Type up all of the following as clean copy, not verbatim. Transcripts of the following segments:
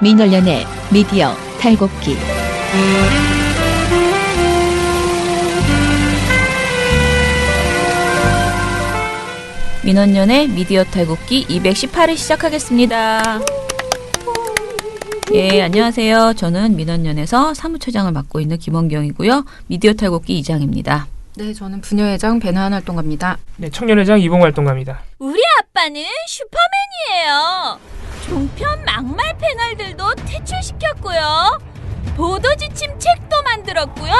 민원련의 미디어 탈곡기. 민원련의 미디어 탈곡기 218회 시작하겠습니다. 예, 안녕하세요. 저는 민원련에서 사무처장을 맡고 있는 김원경이고요. 미디어 탈곡기 2장입니다. 네, 저는 부녀회장 배나한 활동가입니다. 네, 청년회장 이봉 활동가입니다. 우리 아빠는 슈퍼맨이에요. 종편 막말 패널들도 퇴출시켰고요. 보도지침 책도 만들었고요.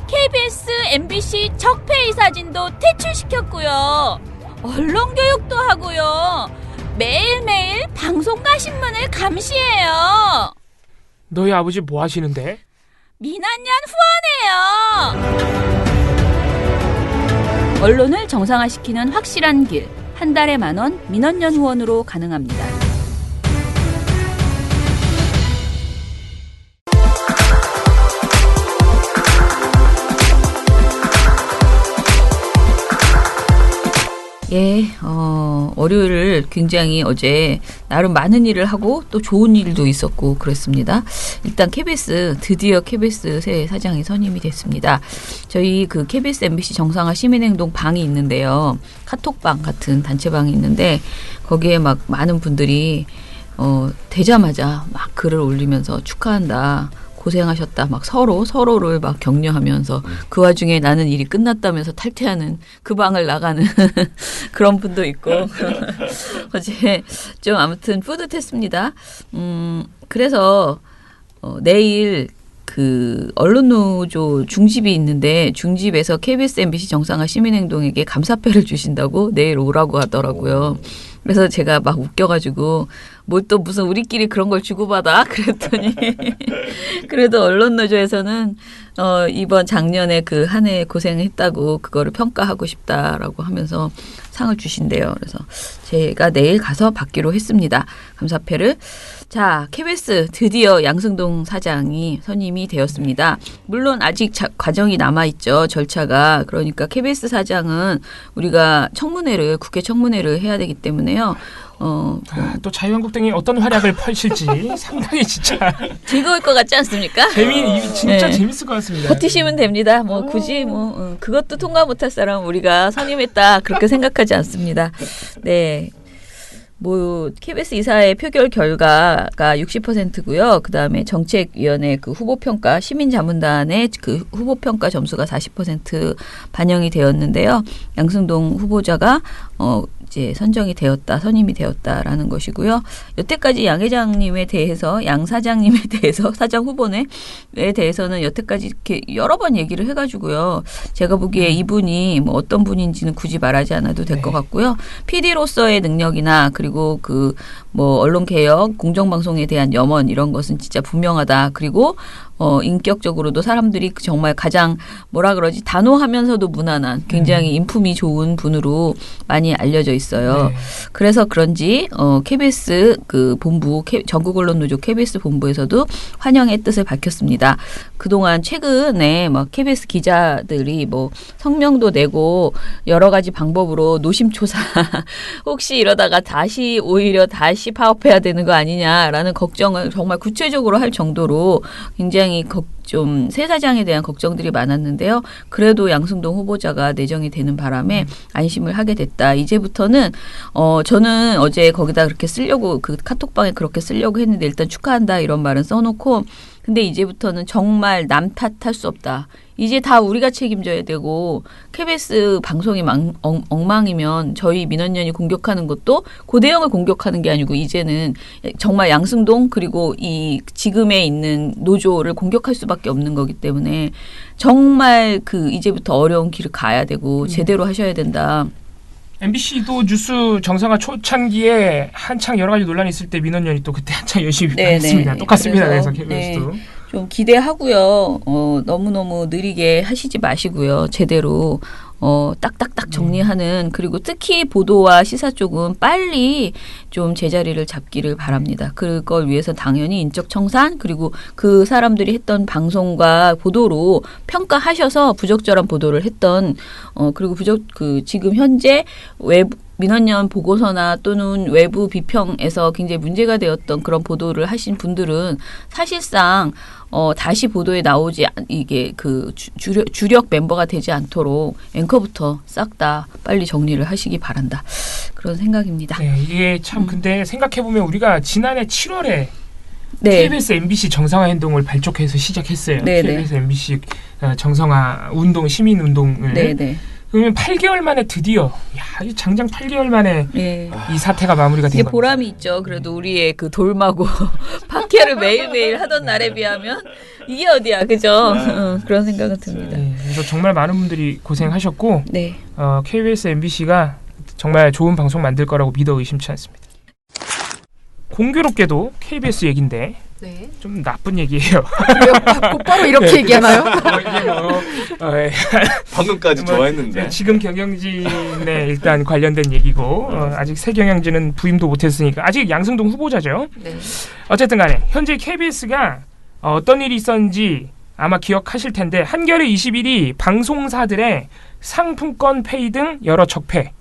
KBS, MBC 적폐의 사진도 퇴출시켰고요. 언론교육도 하고요. 매일매일 방송과 신문을 감시해요. 너희 아버지 뭐 하시는데? 민원연 후원해요. 언론을 정상화시키는 확실한 길. 한 달에 10,000원 민원연 후원으로 가능합니다. 예, 월요일을 굉장히 어제 나름 많은 일을 하고 또 좋은 일도 있었고 그랬습니다. 일단 드디어 KBS 새 사장이 선임이 됐습니다. 저희 그 KBS MBC 정상화 시민행동 방이 있는데요. 카톡방 같은 단체방이 있는데 거기에 막 많은 분들이 되자마자 막 글을 올리면서 축하한다. 고생하셨다. 막 서로를 막 격려하면서 그 와중에 나는 일이 끝났다면서 탈퇴하는 그 방을 나가는 그런 분도 있고 어제 좀 아무튼 뿌듯했습니다. 그래서 내일 그 언론노조 중집이 있는데 중집에서 KBS, MBC 정상화 시민행동에게 감사패를 주신다고 내일 오라고 하더라고요. 그래서 제가 막 웃겨가지고 뭘 또 무슨 우리끼리 그런 걸 주고받아? 그랬더니 그래도 언론노조에서는 이번 작년에 그 한 해 고생했다고 그거를 평가하고 싶다라고 하면서 상을 주신대요. 그래서 제가 내일 가서 받기로 했습니다. 감사패를. 자, KBS 드디어 양승동 사장이 선임이 되었습니다. 물론 아직 과정이 남아있죠. 절차가. 그러니까 KBS 사장은 우리가 국회 청문회를 해야 되기 때문에요. 또 자유한국당이 어떤 활약을 펼칠지 상당히 진짜 즐거울 것 같지 않습니까? 진짜 재밌을 것 같습니다. 버티시면 됩니다. 굳이 그것도 통과 못할 사람 우리가 선임했다 그렇게 생각하지 않습니다. 네. KBS 이사의 표결 결과가 60%고요. 그다음에 정책위원회 그 후보평가 시민자문단의 그 후보평가 점수가 40% 반영이 되었는데요. 양승동 후보자가 이제 선임이 되었다라는 것이고요. 여태까지 양 사장님에 대해서 사장 후보에 대해서는 여태까지 이렇게 여러 번 얘기를 해가지고요. 제가 보기에 이분이 어떤 분인지는 굳이 말하지 않아도 될 것 같고요. PD로서의 능력이나 그리고 언론 개혁, 공정방송에 대한 염원 이런 것은 진짜 분명하다. 그리고 인격적으로도 사람들이 정말 가장 단호하면서도 무난한 굉장히 인품이 좋은 분으로 많이 알려져 있어요. 네. 그래서 그런지 KBS 그 본부 전국언론노조 KBS 본부에서도 환영의 뜻을 밝혔습니다. 그동안 최근에 KBS 기자들이 성명도 내고 여러 가지 방법으로 노심초사 혹시 이러다가 다시 파업해야 되는 거 아니냐라는 걱정을 정말 구체적으로 할 정도로 굉장히 좀 새 사장에 대한 걱정들이 많았는데요. 그래도 양승동 후보자가 내정이 되는 바람에 안심을 하게 됐다. 이제부터는 저는 어제 거기다 그렇게 쓰려고 그 카톡방에 그렇게 쓰려고 했는데 일단 축하한다 이런 말은 써놓고 근데 이제부터는 정말 남 탓할 수 없다. 이제 다 우리가 책임져야 되고 KBS 방송이 엉망이면 저희 민원연이 공격하는 것도 고대영을 공격하는 게 아니고 이제는 정말 양승동 그리고 이 지금에 있는 노조를 공격할 수밖에 없는 거기 때문에 정말 이제부터 어려운 길을 가야 되고 제대로 하셔야 된다. MBC도 뉴스 정상화 초창기에 한창 여러 가지 논란이 있을 때 민원연이 또 그때 한창 열심히 했습니다. 똑같습니다. 그래서 KBS도. 좀 기대하고요. 너무너무 느리게 하시지 마시고요. 제대로 딱딱딱 정리하는 그리고 특히 보도와 시사 쪽은 빨리 좀 제자리를 잡기를 바랍니다. 그걸 위해서 당연히 인적 청산 그리고 그 사람들이 했던 방송과 보도로 평가하셔서 부적절한 보도를 했던 그리고 지금 현재 민원연 보고서나 또는 외부 비평에서 굉장히 문제가 되었던 그런 보도를 하신 분들은 사실상 다시 보도에 나오지 이게 그 주력 멤버가 되지 않도록 앵커부터 싹 다 빨리 정리를 하시기 바란다. 그런 생각입니다. 네, 이게 참 근데 생각해 보면 우리가 지난해 7월에 네. KBS MBC 정상화 행동을 발족해서 시작했어요. 네, KBS MBC 정상화 운동 시민 운동을. 네. 그러면 8개월 만에 드디어 이 장장 8개월 만에 네. 이 사태가 마무리가 된 이게 겁니다. 보람이 있죠. 그래도 우리의 그 돌마고 파케를 매일매일 하던 날에 비하면 이게 어디야, 그죠? 그런 생각은 듭니다. 네, 그래서 정말 많은 분들이 고생하셨고 네. KBS MBC가 정말 좋은 방송 만들 거라고 믿어 의심치 않습니다. 공교롭게도 KBS 얘긴데 네. 좀 나쁜 얘기예요. 곧바로 이렇게 얘기하나요? 방금까지 좋아했는데. 지금 경영진에 일단 관련된 얘기고 아직 새 경영진은 부임도 못했으니까 아직 양승동 후보자죠. 네. 어쨌든 간에 현재 KBS가 어떤 일이 있었는지 아마 기억하실 텐데 한겨레 21이 방송사들의 상품권 페이 등 여러 적폐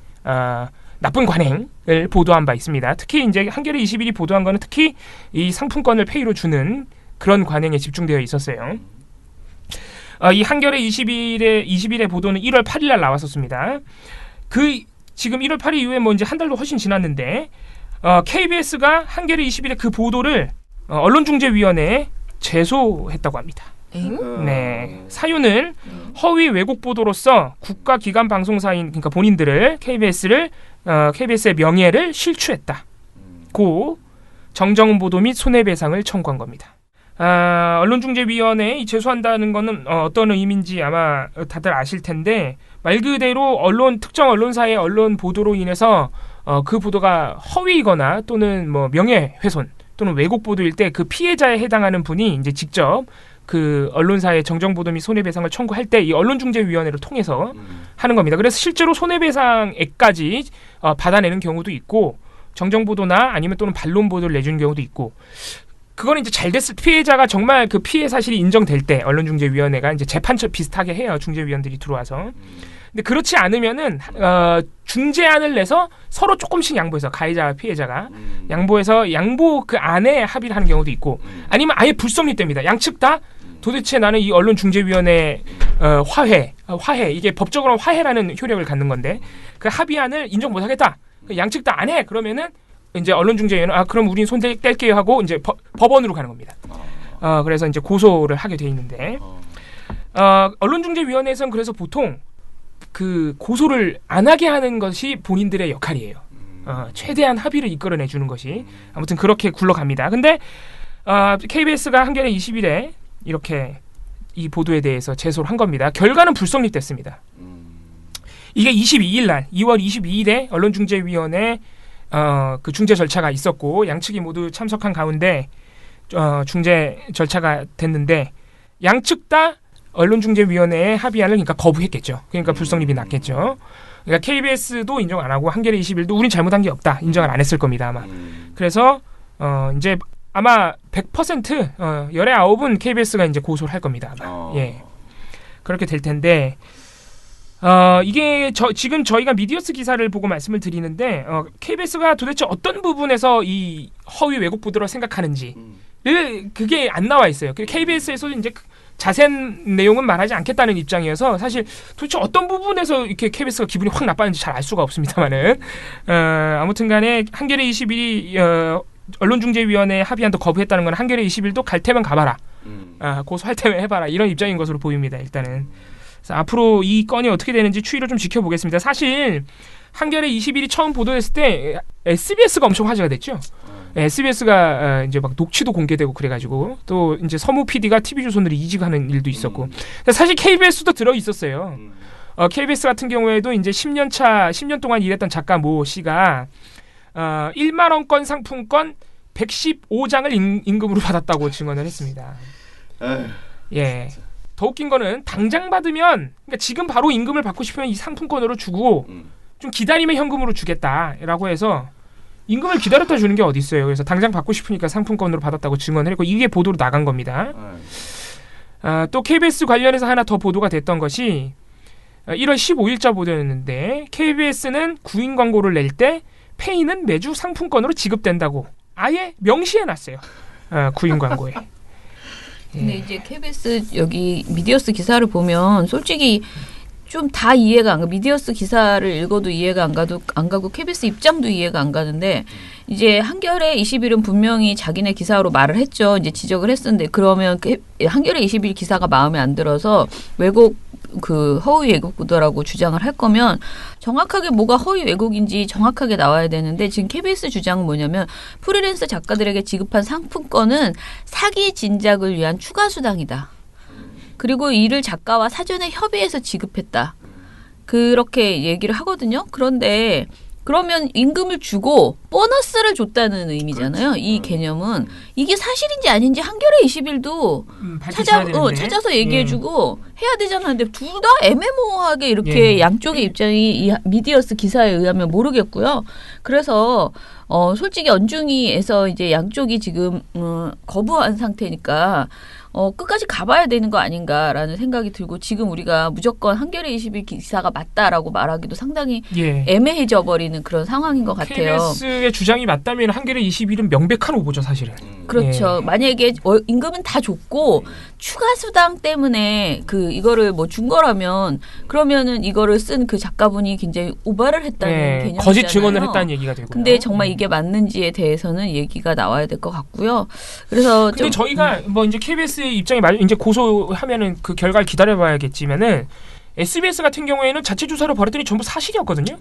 나쁜 관행을 보도한 바 있습니다. 특히 이제 한겨레 21이 보도한 거는 특히 이 상품권을 페이로 주는 그런 관행에 집중되어 있었어요. 이 한겨레 21의 보도는 1월 8일 날 나왔었습니다. 지금 1월 8일 이후에 뭐 이제 한 달도 훨씬 지났는데 KBS가 한겨레 21의 그 보도를 언론중재위원회에 제소했다고 합니다. 네, 사유는 허위 왜곡 보도로서 국가기관 방송사인 그러니까 본인들을 KBS의 명예를 실추했다고 정정 보도 및 손해배상을 청구한 겁니다. 언론중재위원회에 제소한다는 거는 어떤 의미인지 아마 다들 아실 텐데 말 그대로 특정 언론사의 언론 보도로 인해서 그 보도가 허위이거나 또는 뭐 명예훼손 또는 왜곡 보도일 때 그 피해자에 해당하는 분이 이제 직접 그 언론사의 정정보도 및 손해배상을 청구할 때 이 언론중재위원회를 통해서 하는 겁니다. 그래서 실제로 손해배상액까지 받아내는 경우도 있고 정정보도나 아니면 또는 반론보도를 내주는 경우도 있고 그거는 이제 잘 됐을 피해자가 정말 그 피해 사실이 인정될 때 언론중재위원회가 이제 재판처 비슷하게 해요. 중재위원들이 들어와서. 근데 그렇지 않으면은 중재안을 내서 서로 조금씩 양보해서 가해자와 피해자가 양보 그 안에 합의를 하는 경우도 있고 아니면 아예 불성립됩니다. 양측 다 도대체 나는 이 언론중재위원회 화해 이게 법적으로 화해라는 효력을 갖는 건데 그 합의안을 인정 못하겠다. 양측 다 안 해. 그러면은 이제 언론중재위원회 그럼 우린 손 뗄게요 하고 이제 법원으로 가는 겁니다. 그래서 이제 고소를 하게 돼 있는데 언론중재위원회에서는 그래서 보통 그 고소를 안 하게 하는 것이 본인들의 역할이에요. 최대한 합의를 이끌어내 주는 것이 아무튼 그렇게 굴러갑니다. 근데 KBS가 한겨레 20일에 이렇게 이 보도에 대해서 제소를 한 겁니다. 결과는 불성립됐습니다. 이게 22일 날 2월 22일에 언론중재위원회 그 중재 절차가 있었고 양측이 모두 참석한 가운데 중재 절차가 됐는데 양측 다 언론중재위원회의 합의안을 그러니까 거부했겠죠. 그러니까 불성립이 났겠죠. 그러니까 KBS도 인정 안 하고 한겨레 21도 우린 잘못한 게 없다. 인정을 안 했을 겁니다. 아마. 그래서 이제 아마 100% 열의 9은 KBS가 이제 고소를 할 겁니다. 아마. 예. 그렇게 될 텐데 이게 지금 저희가 미디어스 기사를 보고 말씀을 드리는데 KBS가 도대체 어떤 부분에서 이 허위 왜곡 보도를 생각하는지 그게 안 나와 있어요. KBS에서도 이제 자세한 내용은 말하지 않겠다는 입장이어서 사실 도대체 어떤 부분에서 이렇게 KBS가 기분이 확 나빴는지 잘 알 수가 없습니다만은 아무튼간에 한겨레 21이 언론중재위원회 합의안도 거부했다는 건 한겨레 21도 갈 테면 가봐라, 고소할 테면 해봐라 이런 입장인 것으로 보입니다. 일단은 그래서 앞으로 이 건이 어떻게 되는지 추이를 좀 지켜보겠습니다. 사실 한겨레 21이 처음 보도했을 때 SBS가 엄청 화제가 됐죠. SBS가 이제 막 녹취도 공개되고 그래가지고 또 이제 서무 PD가 TV조선으로 이직하는 일도 있었고 사실 KBS도 들어 있었어요. KBS 같은 경우에도 이제 10년 동안 일했던 작가 모 씨가 1만 원권 상품권 115장을 임금으로 받았다고 증언을 했습니다. 예. 더 웃긴 거는 당장 받으면 그러니까 지금 바로 임금을 받고 싶으면 이 상품권으로 주고 좀 기다리면 현금으로 주겠다라고 해서 임금을 기다렸다 주는 게 어디 있어요. 그래서 당장 받고 싶으니까 상품권으로 받았다고 증언을 했고 이게 보도로 나간 겁니다. 또 KBS 관련해서 하나 더 보도가 됐던 것이 1월 15일자 보도였는데 KBS는 구인 광고를 낼 때 페이는 매주 상품권으로 지급된다고 아예 명시해놨어요. 구인 광고에. 근데 이제 KBS 여기 미디어스 기사를 보면 솔직히 좀 다 이해가 안 가. 미디어스 기사를 읽어도 이해가 안 가고 KBS 입장도 이해가 안 가는데 이제 한겨레 21은 분명히 자기네 기사로 말을 했죠. 이제 지적을 했었는데 그러면 한겨레 21 기사가 마음에 안 들어서 왜곡 허위 왜곡 보도라고 주장을 할 거면 정확하게 뭐가 허위 왜곡인지 정확하게 나와야 되는데 지금 KBS 주장은 뭐냐면 프리랜서 작가들에게 지급한 상품권은 사기 진작을 위한 추가 수당이다. 그리고 이를 작가와 사전에 협의해서 지급했다. 그렇게 얘기를 하거든요. 그런데 그러면 임금을 주고 보너스를 줬다는 의미잖아요. 그렇지. 이 개념은 이게 사실인지 아닌지 한겨레 21도 찾아서 얘기해주고 해야 되잖아. 근데 둘 다 애매모호하게 이렇게 양쪽의 입장이 이 미디어스 기사에 의하면 모르겠고요. 그래서 솔직히 언중이에서 이제 양쪽이 지금 거부한 상태니까 끝까지 가봐야 되는 거 아닌가라는 생각이 들고 지금 우리가 무조건 한겨레 21 기사가 맞다라고 말하기도 상당히 애매해져 버리는 그런 상황인 것 같아요. KBS의 주장이 맞다면 한겨레 21은 명백한 오보죠, 사실은. 그렇죠. 만약에 임금은 다 줬고 추가 수당 때문에 이거를 뭐 준 거라면 그러면은 이거를 쓴 그 작가분이 굉장히 오바를 했다는 개념이잖아요. 거짓 증언을 했다는 얘기가 되고요. 근데 정말 이게 맞는지에 대해서는 얘기가 나와야 될 것 같고요. 그래서 근데 저희가 뭐 이제 KBS의 입장이 이제 고소하면은 그 결과를 기다려봐야겠지만은 SBS 같은 경우에는 자체 조사를 벌였더니 전부 사실이었거든요.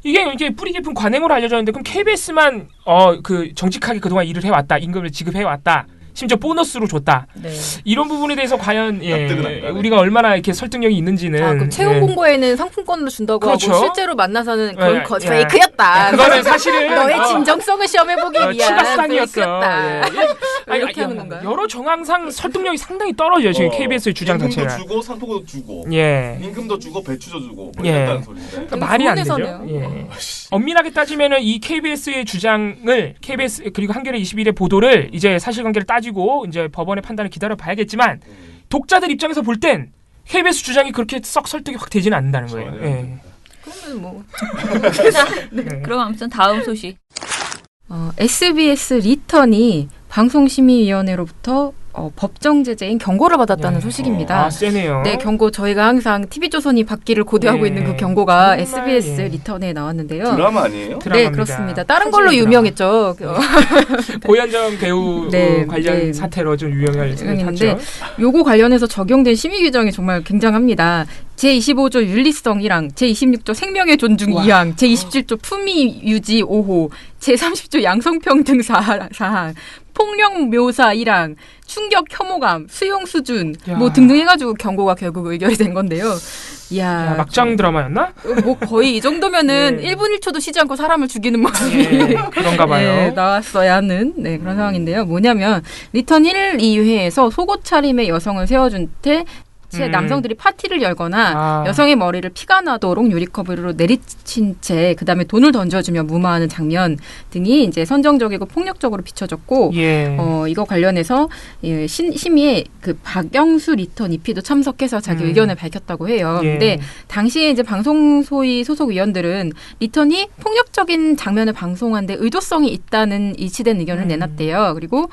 이게 뿌리 깊은 관행으로 알려졌는데 그럼 KBS만 정직하게 그동안 일을 해왔다, 임금을 지급해왔다. 심지어 보너스로 줬다. 네. 이런 부분에 대해서 과연 우리가 얼마나 이렇게 설득력이 있는지는. 그럼 채용 공고에는 상품권으로 준다고 그렇죠. 하고 실제로 만나서는 그건 페이크였다. 그거는 사실은 너의 진정성을 시험해보기 위한 추가 수당이었어. 이렇게 하는 건가요? 여러 정황상 설득력이 상당히 떨어져요. 지금 KBS의 주장 자체가. 임금도 주고 상품권도 주고 임금도 주고 배추도 주고 했다는 소리인데. 그러니까 말이 안 되죠. 엄밀하게 따지면은 이 KBS의 주장을 KBS 그리고 한겨레 21의 보도를 이제 사실관계를 따지고 이제 법원의 판단을 기다려 봐야겠지만 독자들 입장에서 볼 땐 KBS 주장이 그렇게 썩 설득이 확 되지는 않는다는 거예요. 그러면 뭐. 그럼 아무튼 다음 소식. SBS 리턴이 방송심의위원회로부터 법정 제재인 경고를 받았다는 소식입니다. 세네요. 네, 경고 저희가 항상 TV조선이 받기를 고대하고 있는 그 경고가 SBS 리턴에 나왔는데요. 드라마 아니에요? 네, 그렇습니다. 다른 걸로 유명했죠. 고현정 배우 관련 사태로 좀 유명했는데 요거 관련해서 적용된 심의 규정이 정말 굉장합니다. 제25조 윤리성이랑 제26조 생명의 존중 2항, 제27조 품위 유지 5호, 제30조 양성평등 사항, 폭력 묘사 1항, 충격 혐오감, 수용 수준 뭐 등등 해가지고 경고가 결국 의결이 된 건데요. 이야, 막장 드라마였나? 뭐 거의 이 정도면은 1분 1초도 쉬지 않고 사람을 죽이는 모습이 그런가 봐요. 나왔어야 하는 그런 상황인데요. 뭐냐면 리턴 1, 2회에서 속옷 차림의 여성을 세워준 때 남성들이 파티를 열거나 여성의 머리를 피가 나도록 유리컵으로 내리친 채 그다음에 돈을 던져주며 무마하는 장면 등이 이제 선정적이고 폭력적으로 비춰졌고 이거 관련해서 심의에 그 박영수 리턴 EP도 참석해서 자기 의견을 밝혔다고 해요. 근데 당시에 이제 방송소위 소속 위원들은 리턴이 폭력적인 장면을 방송한 데 의도성이 있다는 일치된 의견을 내놨대요. 그리고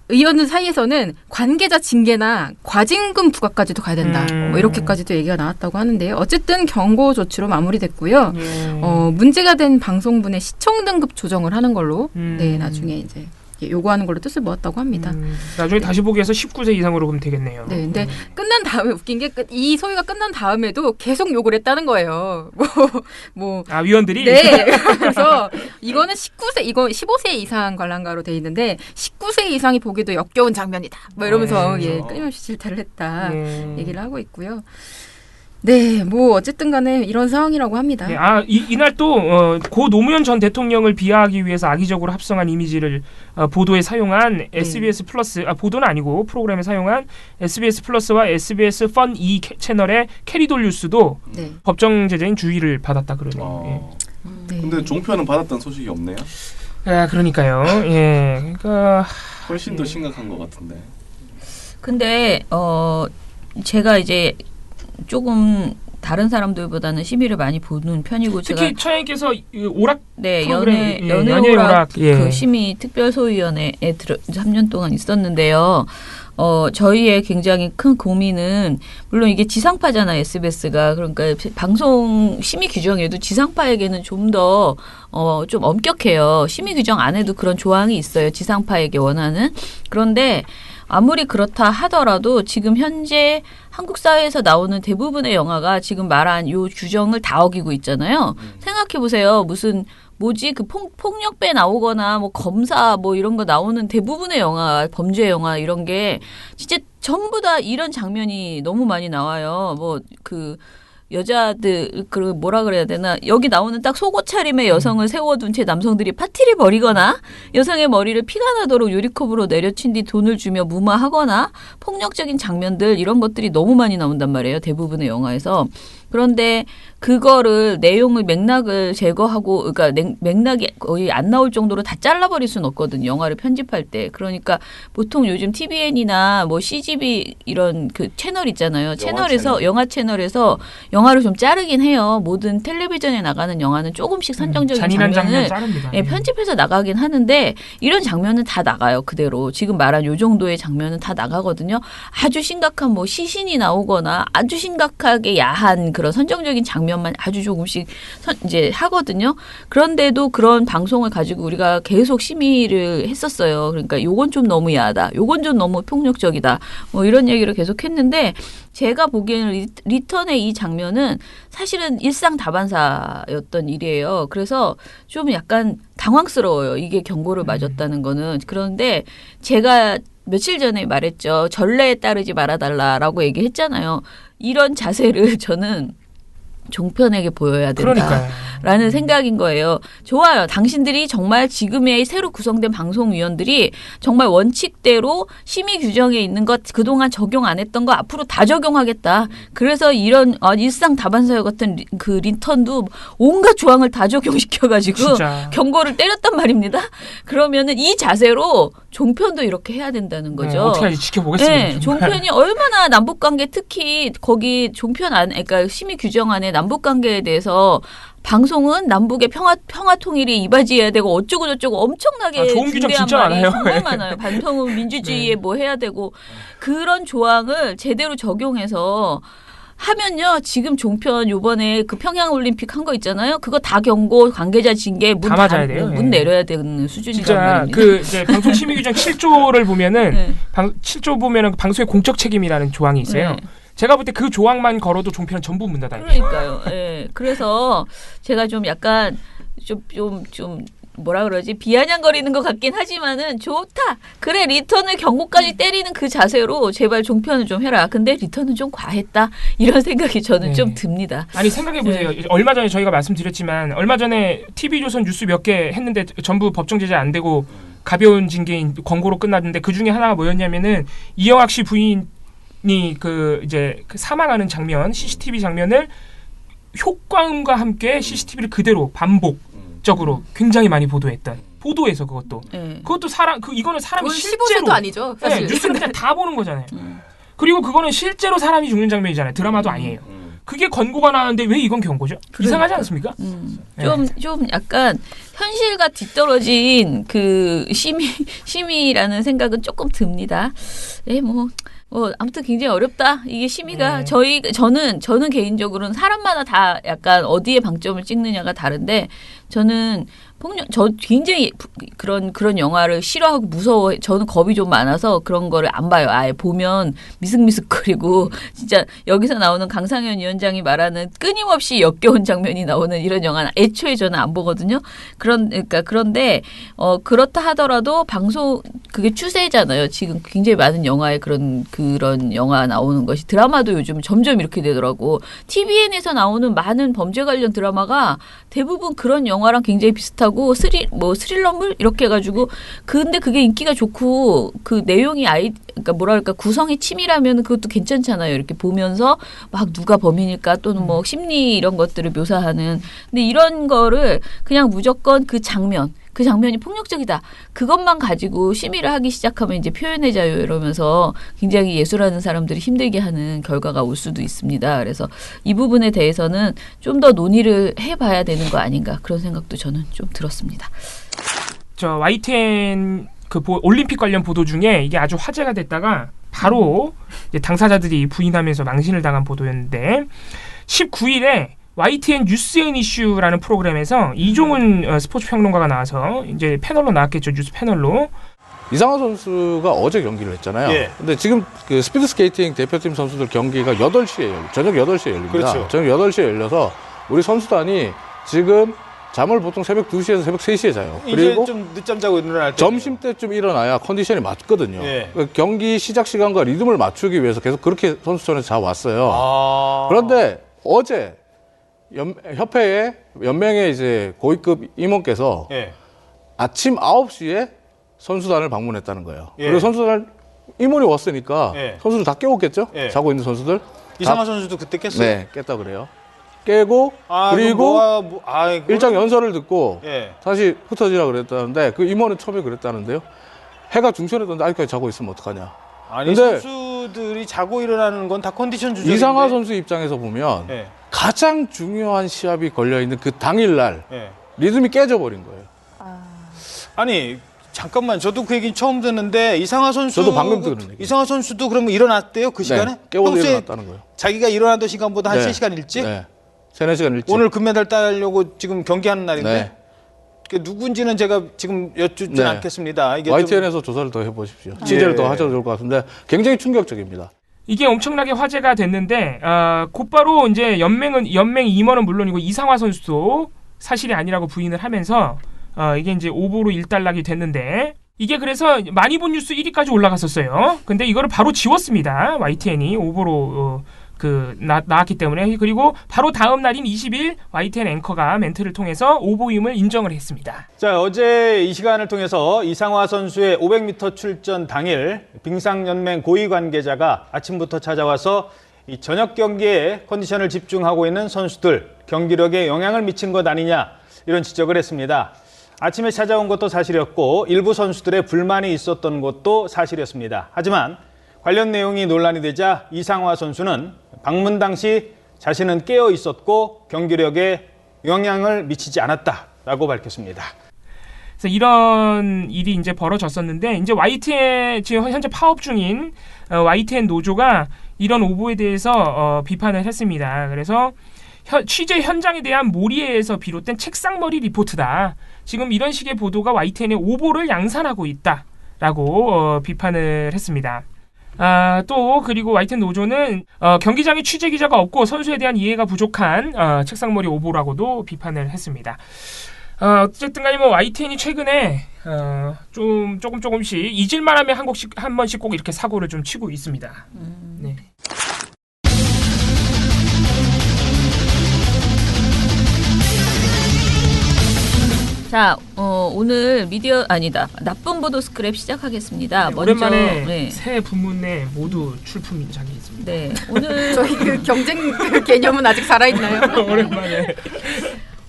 의원들 사이에서는 관계자 징계나 과징금 부과까지도 가야 된다. 뭐 이렇게까지도 얘기가 나왔다고 하는데요. 어쨌든 경고 조치로 마무리됐고요. 문제가 된 방송분의 시청 등급 조정을 하는 걸로 나중에 이제 요구하는 걸로 뜻을 모았다고 합니다. 나중에 다시 보기 위해서 19세 이상으로 보면 되겠네요. 네, 근데 끝난 다음에 웃긴 게 이 소위가 끝난 다음에도 계속 욕을 했다는 거예요. 위원들이? 네. 그래서 이거는 이거 15세 이상 관람가로 돼 있는데 19세 이상이 보기도 역겨운 장면이다. 뭐 이러면서 끊임없이 질타를 했다. 얘기를 하고 있고요. 네, 뭐 어쨌든 간에 이런 상황이라고 합니다. 이날 또 고 노무현 전 대통령을 비하하기 위해서 악의적으로 합성한 이미지를 보도에 사용한 SBS 플러스 보도는 아니고 프로그램에 사용한 SBS 플러스와 SBS 펀 E 채널의 캐리돌 뉴스도 법정 제재인 주의를 받았다 그러네요. 근데 종편은 받았던 소식이 없네요. 그러니까요. 그러니까 훨씬 더 심각한 것 같은데. 근데 제가 이제 조금 다른 사람들보다는 심의를 많이 보는 편이고 특히 제가 처형께서 오락 네 프로그램, 연애 연예 오락 오락, 예. 그 심의 특별소위원회에 3년 동안 있었는데요. 저희의 굉장히 큰 고민은 물론 이게 지상파잖아요, SBS가. 그러니까 방송 심의 규정에도 지상파에게는 좀 더 좀 엄격해요. 심의 규정 안에도 그런 조항이 있어요. 지상파에게 원하는. 그런데 아무리 그렇다 하더라도 지금 현재 한국 사회에서 나오는 대부분의 영화가 지금 말한 요 규정을 다 어기고 있잖아요. 생각해 보세요. 무슨 뭐지 그 폭력배 나오거나 뭐 검사 뭐 이런 거 나오는 대부분의 영화 범죄 영화 이런 게 진짜 전부 다 이런 장면이 너무 많이 나와요. 뭐 그 여자들 그 뭐라 그래야 되나 여기 나오는 딱 속옷 차림의 여성을 세워둔 채 남성들이 파티를 벌이거나 여성의 머리를 피가 나도록 유리컵으로 내려친 뒤 돈을 주며 무마하거나 폭력적인 장면들 이런 것들이 너무 많이 나온단 말이에요. 대부분의 영화에서. 그런데 그거를 내용의 맥락을 제거하고 그러니까 맥락이 거의 안 나올 정도로 다 잘라버릴 수는 없거든요. 영화를 편집할 때. 그러니까 보통 요즘 TVN이나 뭐 CGV 이런 그 채널 있잖아요. 채널에서 영화 채널에서 영화를 좀 자르긴 해요. 모든 텔레비전에 나가는 영화는 조금씩 선정적인 잔인한 장면을 자릅니다. 예, 편집해서 나가긴 하는데 이런 장면은 다 나가요. 그대로. 지금 말한 요 정도의 장면은 다 나가거든요. 아주 심각한 뭐 시신이 나오거나 아주 심각하게 야한 그런 선정적인 장면만 아주 조금씩 이제 하거든요. 그런데도 그런 방송을 가지고 우리가 계속 심의를 했었어요. 그러니까 요건 좀 너무 야하다. 요건 좀 너무 폭력적이다. 뭐 이런 얘기를 계속 했는데 제가 보기에는 리턴의 이 장면은 사실은 일상 다반사였던 일이에요. 그래서 좀 약간 당황스러워요. 이게 경고를 맞았다는 거는. 그런데 제가 며칠 전에 말했죠. 전례에 따르지 말아달라라고 얘기했잖아요. 이런 자세를 저는 종편에게 보여야 된다라는 생각인 거예요. 좋아요. 당신들이 정말 지금의 새로 구성된 방송위원들이 정말 원칙대로 심의 규정에 있는 것 그동안 적용 안 했던 거 앞으로 다 적용하겠다. 그래서 이런 일상 다반사역 같은 그 리턴도 온갖 조항을 다 적용시켜가지고 진짜. 경고를 때렸단 말입니다. 그러면은 이 자세로 종편도 이렇게 해야 된다는 거죠. 어떻게 하지 지켜보겠습니다. 네, 종편이 얼마나 남북관계 특히 거기 종편 안에 그러니까 심의 규정 안에 남북관계에 대해서 방송은 남북의 평화 통일에 이바지해야 되고 어쩌고 저쩌고 엄청나게 좋은 규정 중대한 진짜 말이 많아요. 정말 많아요. 반성은 민주주의에 네. 뭐 해야 되고 그런 조항을 제대로 적용해서 하면요. 지금 종편 요번에 그 평양올림픽 한 거 있잖아요. 그거 다 경고 관계자 징계 문 맞아야 돼요. 문 내려야 되는 수준이란 진짜 말입니다. 그 이제 방송 심의 규정 7조를 보면은 네. 7조 보면은 방송의 공적 책임이라는 조항이 있어요. 네. 제가 볼 때 그 조항만 걸어도 종편은 전부 문 닫아요. 그러니까요. 예. 그래서 제가 좀 약간 좀 뭐라 그러지 비아냥거리는 것 같긴 하지만은 좋다. 그래 리턴을 경고까지 때리는 그 자세로 제발 종편을 좀 해라. 근데 리턴은 좀 과했다. 이런 생각이 저는 네. 좀 듭니다. 아니 생각해 보세요. 얼마 전에 저희가 말씀드렸지만 얼마 전에 TV조선 뉴스 몇 개 했는데 전부 법정 제재 안 되고 가벼운 징계인 권고로 끝났는데 그 중에 하나가 뭐였냐면은 이영학 씨 부인이 그 이제 그 사망하는 장면 CCTV 장면을 효과음과 함께 CCTV를 그대로 반복적으로 굉장히 많이 보도해서 그것도 네. 그것도 이거는 사람이 그건 실제로 15세도 아니죠. 사실. 네, 뉴스를 그냥 다 보는 거잖아요. 그리고 그거는 실제로 사람이 죽는 장면이잖아요. 드라마도 아니에요. 그게 권고가 나왔는데 왜 이건 경고죠? 이상하지 않습니까? 네. 좀 약간 현실과 뒤떨어진 그 심의라는 생각은 조금 듭니다. 네, 뭐 아무튼 굉장히 어렵다. 이게 심의가 저는 개인적으로는 사람마다 다 약간 어디에 방점을 찍느냐가 다른데 저는 저 굉장히 그런 영화를 싫어하고 무서워. 저는 겁이 좀 많아서 그런 거를 안 봐요. 아예 보면 미슥미슥거리고 진짜 여기서 나오는 강상현 위원장이 말하는 끊임없이 역겨운 장면이 나오는 이런 영화는 애초에 저는 안 보거든요. 그런데 그렇다 하더라도 방송 그게 추세잖아요. 지금 굉장히 많은 영화에 그런 영화 나오는 것이 드라마도 요즘 점점 이렇게 되더라고. TVN에서 나오는 많은 범죄 관련 드라마가 대부분 그런 영화랑 굉장히 비슷하고 스릴러물 이렇게 해가지고 근데 그게 인기가 좋고 그 내용이 그러니까 뭐랄까 구성이 치밀하면 그것도 괜찮잖아요. 이렇게 보면서 막 누가 범인일까 또는 뭐 심리 이런 것들을 묘사하는 근데 이런 거를 그냥 무조건 그 장면 그 장면이 폭력적이다. 그것만 가지고 심의를 하기 시작하면 이제 표현의 자유 이러면서 굉장히 예술하는 사람들이 힘들게 하는 결과가 올 수도 있습니다. 그래서 이 부분에 대해서는 좀 더 논의를 해봐야 되는 거 아닌가 그런 생각도 저는 좀 들었습니다. 저 YTN 그 올림픽 관련 보도 중에 이게 아주 화제가 됐다가 바로 이제 당사자들이 부인하면서 망신을 당한 보도였는데 19일에 YTN 뉴스 앤 이슈라는 프로그램에서 이종훈 스포츠 평론가가 나와서 이제 패널로 나왔겠죠. 뉴스 패널로. 이상화 선수가 어제 경기를 했잖아요. 예. 근데 지금 그 스피드 스케이팅 대표팀 선수들 경기가 8시에 저녁 8시에 열립니다. 그렇죠. 저녁 8시에 열려서 우리 선수단이 지금 잠을 보통 새벽 2시에서 새벽 3시에 자요. 그리고 이제 좀 늦잠 자고 일어날 때 점심 때쯤 일어나야 컨디션이 맞거든요. 예. 경기 시작 시간과 리듬을 맞추기 위해서 계속 그렇게 선수촌에서 자왔어요. 아. 그런데 어제 협회의 연맹의 이제 고위급 임원께서 예. 아침 9시에 선수단을 방문했다는 거예요. 예. 그리고 선수단 임원이 왔으니까 예. 선수들 다 깨웠겠죠? 예. 자고 있는 선수들. 이상화 다, 선수도 그때 깼어요? 네, 깼다 그래요. 깨고 그리고 그리고 일정 연설을 듣고 예. 다시 흩어지라 그랬다는데 그 임원은 처음에 그랬다는데요. 해가 중천에 떴는데 아직까지 자고 있으면 어떡하냐. 아니 근데 선수들이 자고 일어나는 건 다 컨디션 조절인데 이상화 선수 입장에서 보면 예. 가장 중요한 시합이 걸려있는 그 당일날 예. 리듬이 깨져버린 거예요. 아니 잠깐만 저도 그 얘기 처음 듣는데 이상화 선수 저도 방금 들은 얘기. 이상화 선수도 그러면 일어났대요 그 시간에? 네, 깨워서 평소에 일어났다는 거예요. 자기가 일어나던 시간보다 한 네. 3시간 일찍? 네. 3-4시간 일찍. 오늘 금메달 따려고 지금 경기하는 날인데 네. 그 누군지는 제가 지금 여쭙진 네. 않겠습니다. 이게 YTN에서 조사를 더 해보십시오. 취재를 예. 더 하셔도 좋을 것 같은데 굉장히 충격적입니다. 이게 엄청나게 화제가 됐는데 곧바로 이제 연맹 임원은 물론이고 이상화 선수도 사실이 아니라고 부인을 하면서 이게 이제 오보로 일단락이 됐는데 이게 그래서 많이 본 뉴스 1위까지 올라갔었어요. 근데 이거를 바로 지웠습니다. YTN이 오보로 나왔기 때문에. 그리고 바로 다음 날인 20일 YTN 앵커가 멘트를 통해서 오보임을 인정을 했습니다. 자, 어제 이 시간을 통해서 이상화 선수의 500m 출전 당일 빙상연맹 고위 관계자가 아침부터 찾아와서 이 저녁 경기에 컨디션을 집중하고 있는 선수들 경기력에 영향을 미친 것 아니냐 이런 지적을 했습니다. 아침에 찾아온 것도 사실이었고 일부 선수들의 불만이 있었던 것도 사실이었습니다. 하지만 관련 내용이 논란이 되자 이상화 선수는 방문 당시 자신은 깨어 있었고 경기력에 영향을 미치지 않았다라고 밝혔습니다. 그래서 이런 일이 이제 벌어졌었는데 이제 YTN 지금 현재 파업 중인 YTN 노조가 이런 오보에 대해서 비판을 했습니다. 그래서 취재 현장에 대한 몰이에서 비롯된 책상머리 리포트다. 지금 이런 식의 보도가 YTN의 오보를 양산하고 있다라고 비판을 했습니다. 또 그리고 YTN 노조는 경기장에 취재 기자가 없고 선수에 대한 이해가 부족한 책상머리 오보라고도 비판을 했습니다. 어쨌든 간에 뭐 YTN이 최근에 조금씩 잊을만하면 한 번씩 꼭 이렇게 사고를 좀 치고 있습니다. 네. 자, 오늘 나쁜 보도 스크랩 시작하겠습니다. 네, 오랜만에 네. 새 부문에 모두 출품작이 있습니다. 네, 오늘 저희 그 경쟁 개념은 아직 살아있나요? 오랜만에.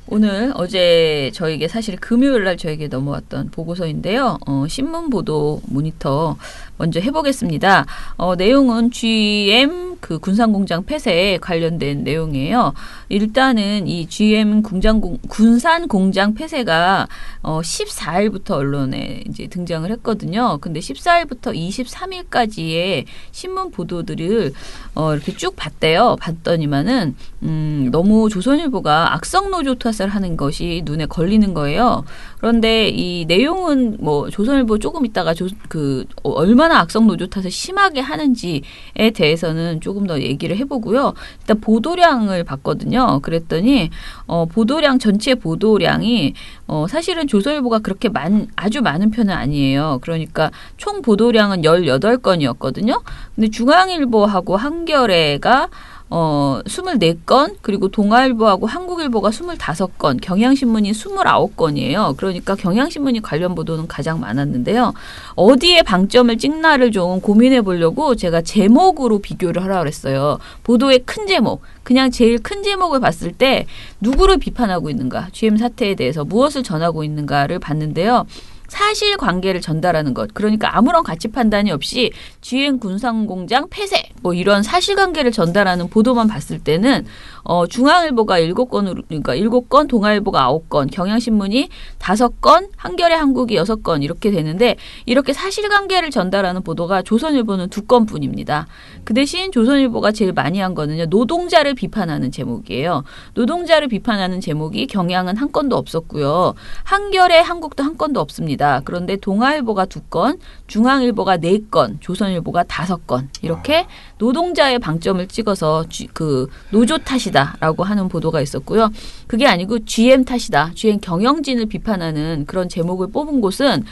오늘 어제 저에게 사실 금요일 날 저에게 넘어왔던 보고서인데요. 신문 보도 모니터 먼저 해보겠습니다. 내용은 GM 그 군산공장 폐쇄에 관련된 내용이에요. 일단은 이 GM 군산공장 폐쇄가 14일부터 언론에 이제 등장을 했거든요. 근데 14일부터 23일까지의 신문 보도들을 이렇게 쭉 봤더니만은 너무 조선일보가 악성 노조 탓을 하는 것이 눈에 걸리는 거예요. 그런데 이 내용은 뭐 조선일보 조금 있다가 얼마나 악성 노조 탓을 심하게 하는지에 대해서는 조금 더 얘기를 해보고요. 일단 보도량을 봤거든요. 그랬더니 전체 보도량이 사실은 조선일보가 그렇게 아주 많은 편은 아니에요. 그러니까 총 보도량은 18건이었거든요. 근데 중앙일보하고 한겨레가 24건, 그리고 동아일보하고 한국일보가 25건, 경향신문이 29건이에요. 그러니까 경향신문이 관련 보도는 가장 많았는데요. 어디에 방점을 찍나를 좀 고민해 보려고 제가 제목으로 비교를 하라고 그랬어요. 보도의 큰 제목, 그냥 제일 큰 제목을 봤을 때 누구를 비판하고 있는가, GM 사태에 대해서 무엇을 전하고 있는가를 봤는데요. 사실관계를 전달하는 것. 그러니까 아무런 가치 판단이 없이 GM 군산공장 폐쇄 뭐 이런 사실관계를 전달하는 보도만 봤을 때는 중앙일보가 7건으로 그러니까 7건, 동아일보가 9건, 경향신문이 5건, 한겨레 한국이 6건 이렇게 되는데 이렇게 사실관계를 전달하는 보도가 조선일보는 2건뿐입니다. 그 대신 조선일보가 제일 많이 한 거는요. 노동자를 비판하는 제목이에요. 노동자를 비판하는 제목이 경향은 한 건도 없었고요. 한겨레 한국도 한 건도 없습니다. 그런데 동아일보가 2건, 중앙일보가 4건, 조선일보가 5건 이렇게 노동자의 방점을 찍어서 그 노조 탓이다라고 하는 보도가 있었고요. 그게 아니고 GM 탓이다. GM 경영진을 비판하는 그런 제목을 뽑은 곳은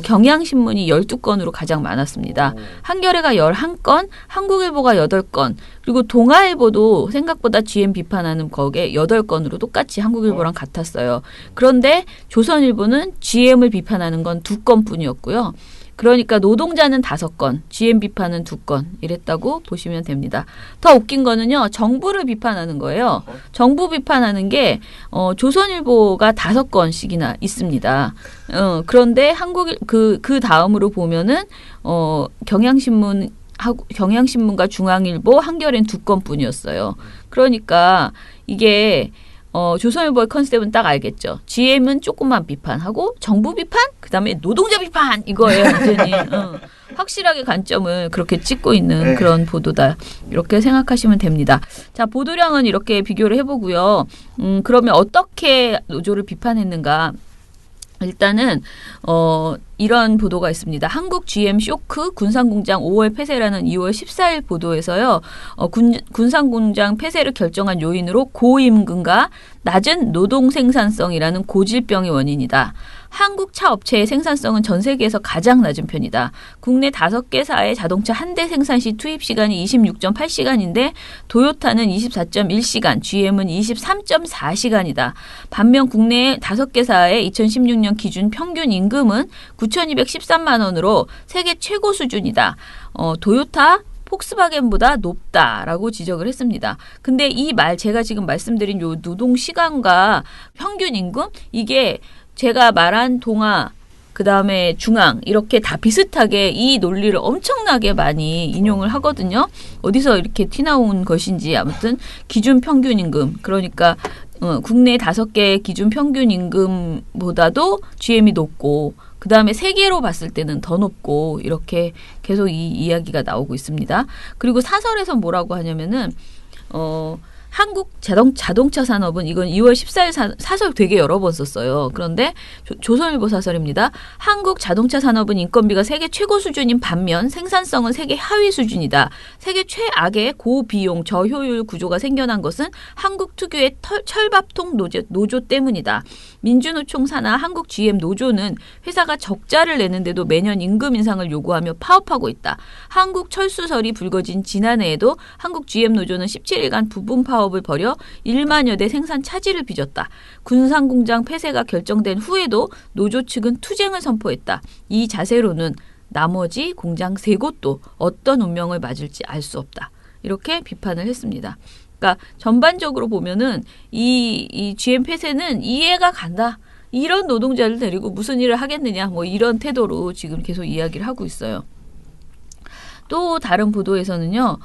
경향신문이 12건으로 가장 많았습니다. 한겨레가 11건, 한국일보가 8건, 그리고 동아일보도 생각보다 GM 비판하는 거기에 8건으로 똑같이 한국일보랑 같았어요. 그런데 조선일보는 GM을 비판하는 건 2건뿐이었고요. 그러니까 노동자는 5건, GM 비판은 2건 이랬다고 보시면 됩니다. 더 웃긴 거는요. 정부를 비판하는 거예요. 정부 비판하는 게 조선일보가 5건씩이나 있습니다. 그런데 그 다음으로 보면은 경향신문과 중앙일보, 한겨레는 2건뿐이었어요. 그러니까 이게 조선일보의 컨셉은 딱 알겠죠. GM은 조금만 비판하고 정부 비판, 그다음에 노동자 비판 이거예요. 완전히 확실하게 관점을 그렇게 찍고 있는 그런 보도다. 이렇게 생각하시면 됩니다. 자, 보도량은 이렇게 비교를 해보고요. 그러면 어떻게 노조를 비판했는가? 일단은 이런 보도가 있습니다. 한국 GM 쇼크 군산공장 5월 폐쇄라는 2월 14일 보도에서요. 군산공장 폐쇄를 결정한 요인으로 고임금과 낮은 노동 생산성이라는 고질병이 원인이다. 한국 차 업체의 생산성은 전 세계에서 가장 낮은 편이다. 국내 5개사의 자동차 한 대 생산 시 투입 시간이 26.8시간인데 도요타는 24.1시간, GM은 23.4시간이다. 반면 국내 5개사의 2016년 기준 평균 임금은 9,213만 원으로 세계 최고 수준이다. 도요타, 폭스바겐보다 높다라고 지적을 했습니다. 근데 이 말 제가 지금 말씀드린 요 노동 시간과 평균 임금 이게 제가 말한 동아 그다음에 중앙 이렇게 다 비슷하게 이 논리를 엄청나게 많이 인용을 하거든요. 어디서 이렇게 튀나온 것인지 아무튼 기준 평균 임금 그러니까 국내 5개 기준 평균 임금보다도 GM이 높고 그다음에 세계로 봤을 때는 더 높고 이렇게 계속 이 이야기가 나오고 있습니다. 그리고 사설에서 뭐라고 하냐면은 한국 자동차 산업은 이건 2월 14일 사설 되게 여러 번 썼어요. 그런데 조선일보 사설입니다. 한국 자동차 산업은 인건비가 세계 최고 수준인 반면 생산성은 세계 하위 수준이다. 세계 최악의 고비용 저효율 구조가 생겨난 것은 한국 특유의 철밥통 노조 때문이다. 민주노총 산하 한국 GM 노조는 회사가 적자를 내는데도 매년 임금 인상을 요구하며 파업하고 있다. 한국 철수설이 불거진 지난해에도 한국 GM 노조는 17일간 부분 파업을 벌여 1만여 대 생산 차질을 빚었다. 군산공장 폐쇄가 결정된 후에도 노조 측은 투쟁을 선포했다. 이 자세로는 나머지 공장 3곳도 어떤 운명을 맞을지 알 수 없다. 이렇게 비판을 했습니다. 그러니까 전반적으로 보면은 이 GM 폐쇄는 이해가 간다. 이런 노동자를 데리고 무슨 일을 하겠느냐. 뭐 이런 태도로 지금 계속 이야기를 하고 있어요. 또 다른 보도에서는요.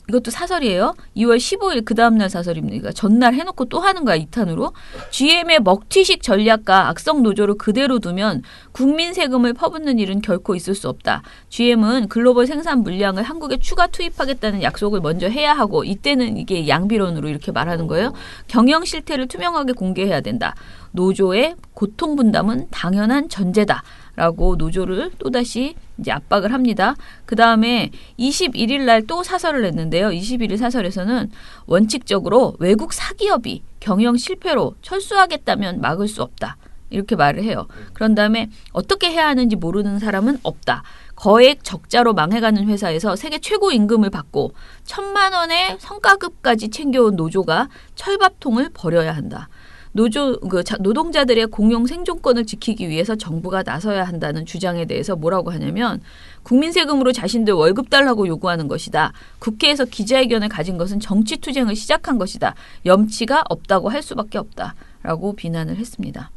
이것도 사설이에요. 2월 15일 그 다음날 사설입니다. 전날 해놓고 또 하는 거야. 2탄으로. GM의 먹튀식 전략과 악성 노조를 그대로 두면 국민 세금을 퍼붓는 일은 결코 있을 수 없다. GM은 글로벌 생산 물량을 한국에 추가 투입하겠다는 약속을 먼저 해야 하고 이때는 이게 양비론으로 이렇게 말하는 거예요. 경영 실태를 투명하게 공개해야 된다. 노조의 고통 분담은 당연한 전제다. 라고 노조를 또다시 이제 압박을 합니다. 그 다음에 21일 날 또 사설을 냈는데요. 21일 사설에서는 원칙적으로 외국 사기업이 경영 실패로 철수하겠다면 막을 수 없다. 이렇게 말을 해요. 그런 다음에 어떻게 해야 하는지 모르는 사람은 없다. 거액 적자로 망해가는 회사에서 세계 최고 임금을 받고 1,000만 원의 성과급까지 챙겨온 노조가 철밥통을 버려야 한다. 노동자들의 공용 생존권을 지키기 위해서 정부가 나서야 한다는 주장에 대해서 뭐라고 하냐면 국민 세금으로 자신들 월급 달라고 요구하는 것이다. 국회에서 기자회견을 가진 것은 정치투쟁을 시작한 것이다. 염치가 없다고 할 수밖에 없다라고 비난을 했습니다.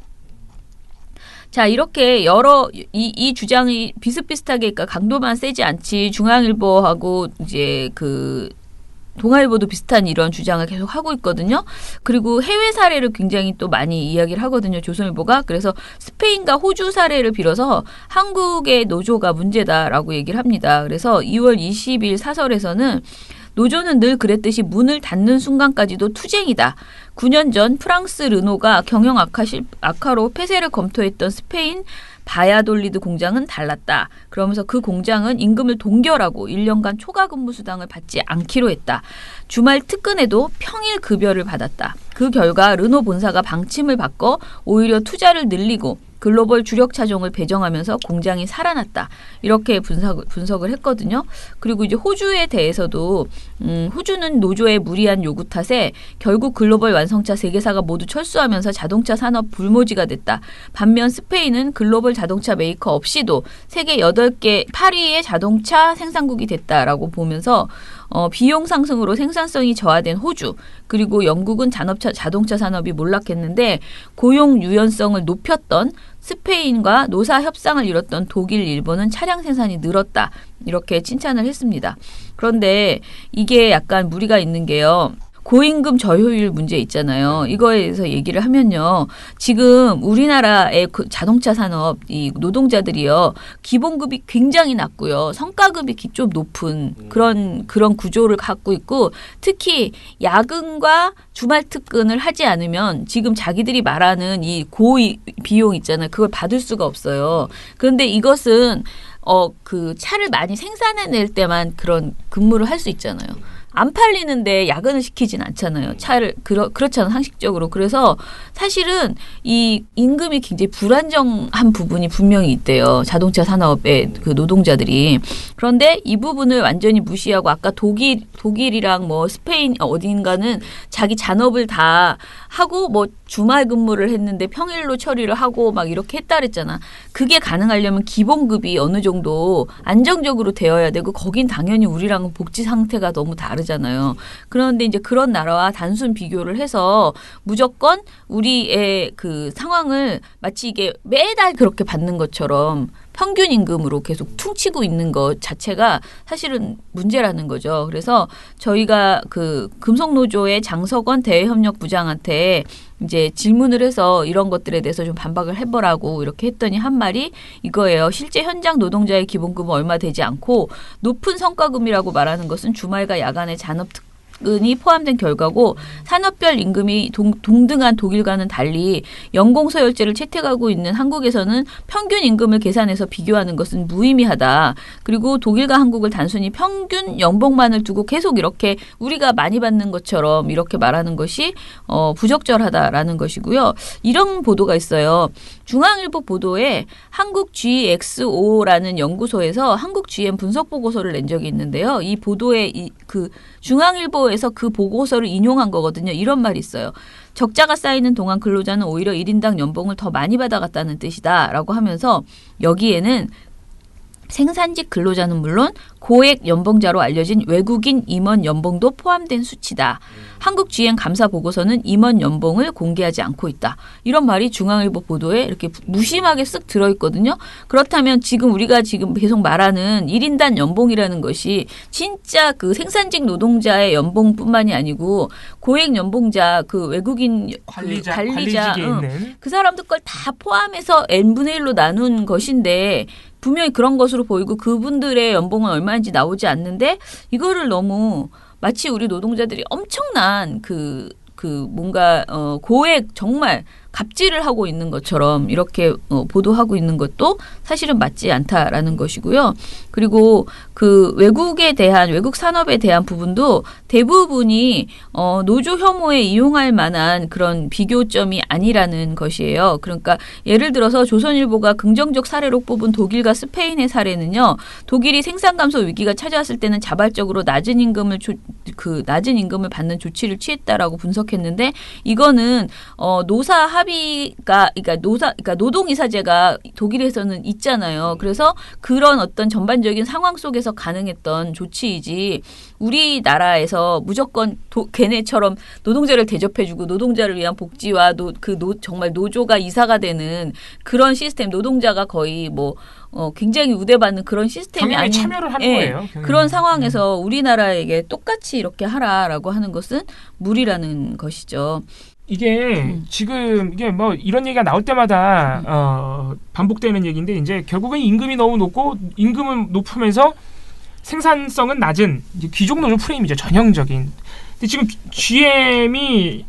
자, 이렇게 이 주장이 비슷비슷하게, 그러니까 강도만 세지 않지, 중앙일보하고 이제 동아일보도 비슷한 이런 주장을 계속 하고 있거든요. 그리고 해외 사례를 굉장히 또 많이 이야기를 하거든요. 조선일보가. 그래서 스페인과 호주 사례를 빌어서 한국의 노조가 문제다라고 얘기를 합니다. 그래서 2월 20일 사설에서는 노조는 늘 그랬듯이 문을 닫는 순간까지도 투쟁이다. 9년 전 프랑스 르노가 경영 악화로 폐쇄를 검토했던 스페인 바야돌리드 공장은 달랐다. 그러면서 그 공장은 임금을 동결하고 1년간 초과 근무 수당을 받지 않기로 했다. 주말 특근에도 평일 급여를 받았다. 그 결과 르노 본사가 방침을 바꿔 오히려 투자를 늘리고 글로벌 주력 차종을 배정하면서 공장이 살아났다. 이렇게 분석을 했거든요. 그리고 이제 호주에 대해서도 호주는 노조의 무리한 요구 탓에 결국 글로벌 완성차 3개사가 모두 철수하면서 자동차 산업 불모지가 됐다. 반면 스페인은 글로벌 자동차 메이커 없이도 세계 8개, 8위의 자동차 생산국이 됐다라고 보면서 비용 상승으로 생산성이 저하된 호주, 그리고 영국은 자동차 산업이 몰락했는데 고용 유연성을 높였던 스페인과 노사 협상을 이뤘던 독일, 일본은 차량 생산이 늘었다. 이렇게 칭찬을 했습니다. 그런데 이게 약간 무리가 있는 게요. 고임금 저효율 문제 있잖아요. 이거에 대해서 얘기를 하면요. 지금 우리나라의 자동차 산업 이 노동자들이요. 기본급이 굉장히 낮고요. 성과급이 좀 높은 그런 구조를 갖고 있고 특히 야근과 주말 특근을 하지 않으면 지금 자기들이 말하는 이 비용 있잖아요. 그걸 받을 수가 없어요. 그런데 이것은 차를 많이 생산해낼 때만 그런 근무를 할 수 있잖아요. 안 팔리는데 야근을 시키진 않잖아요. 그렇잖아요. 상식적으로. 그래서 사실은 이 임금이 굉장히 불안정한 부분이 분명히 있대요. 자동차 산업의 그 노동자들이. 그런데 이 부분을 완전히 무시하고 아까 독일이랑 뭐 스페인 어딘가는 자기 잔업을 다 하고 뭐 주말 근무를 했는데 평일로 처리를 하고 막 이렇게 했다 그랬잖아. 그게 가능하려면 기본급이 어느 정도 안정적으로 되어야 되고 거긴 당연히 우리랑은 복지 상태가 너무 다르잖아요. 그런데 이제 그런 나라와 단순 비교를 해서 무조건 우리의 그 상황을 마치 이게 매달 그렇게 받는 것처럼 평균 임금으로 계속 퉁치고 있는 것 자체가 사실은 문제라는 거죠. 그래서 저희가 그 금속노조의 장석원 대외협력부장한테 이제 질문을 해서 이런 것들에 대해서 좀 반박을 해보라고 이렇게 했더니 한 말이 이거예요. 실제 현장 노동자의 기본급은 얼마 되지 않고 높은 성과금이라고 말하는 것은 주말과 야간의 잔업특근이 포함된 결과고 산업별 임금이 동등한 독일과는 달리 연공서열제를 채택하고 있는 한국에서는 평균 임금을 계산해서 비교하는 것은 무의미하다. 그리고 독일과 한국을 단순히 평균 연봉만을 두고 계속 이렇게 우리가 많이 받는 것처럼 이렇게 말하는 것이 부적절하다라는 것이고요. 이런 보도가 있어요. 중앙일보 보도에 한국 GXO라는 연구소에서 한국 GM 분석 보고서를 낸 적이 있는데요. 이 보도에 중앙일보에서 그 보고서를 인용한 거거든요. 이런 말이 있어요. 적자가 쌓이는 동안 근로자는 오히려 1인당 연봉을 더 많이 받아갔다는 뜻이다라고 하면서 여기에는 생산직 근로자는 물론 고액 연봉자로 알려진 외국인 임원 연봉도 포함된 수치다. 한국 GM 감사 보고서는 임원 연봉을 공개하지 않고 있다. 이런 말이 중앙일보 보도에 이렇게 무심하게 쓱 들어있거든요. 그렇다면 지금 우리가 지금 계속 말하는 1인당 연봉이라는 것이 진짜 그 생산직 노동자의 연봉뿐만이 아니고 고액 연봉자 그 외국인 관리자 있는 그 사람들 걸 다 포함해서 n분의 1로 나눈 것인데 분명히 그런 것으로 보이고 그분들의 연봉은 얼마인지 나오지 않는데 이거를 너무 마치 우리 노동자들이 엄청난 뭔가 고액 정말 갑질을 하고 있는 것처럼 이렇게 보도하고 있는 것도 사실은 맞지 않다라는 것이고요. 그리고 그 외국 산업에 대한 부분도 대부분이 노조 혐오에 이용할 만한 그런 비교점이 아니라는 것이에요. 그러니까 예를 들어서 조선일보가 긍정적 사례로 뽑은 독일과 스페인의 사례는요. 독일이 생산 감소 위기가 찾아왔을 때는 자발적으로 낮은 임금을 받는 조치를 취했다라고 분석했는데 이거는 노사 합의가 그러니까 노동이사제가 독일에서는 있잖아요. 그래서 그런 어떤 전반적인 상황 속에서 가능했던 조치이지 우리나라에서 무조건 걔네처럼 노동자를 대접해주고 노동자를 위한 복지와 정말 노조가 이사가 되는 그런 시스템, 노동자가 거의 굉장히 우대받는 그런 시스템이 아닌 참여를 하는 거예요. 그런 상황에서 우리나라에게 똑같이 이렇게 하라라고 하는 것은 무리라는 것이죠. 이게 지금 이게 이런 얘기가 나올 때마다 반복되는 얘기인데 이제 결국은 임금이 너무 높고 임금은 높으면서 생산성은 낮은 이제 귀족 노조 프레임이죠. 전형적인. 근데 지금 GM이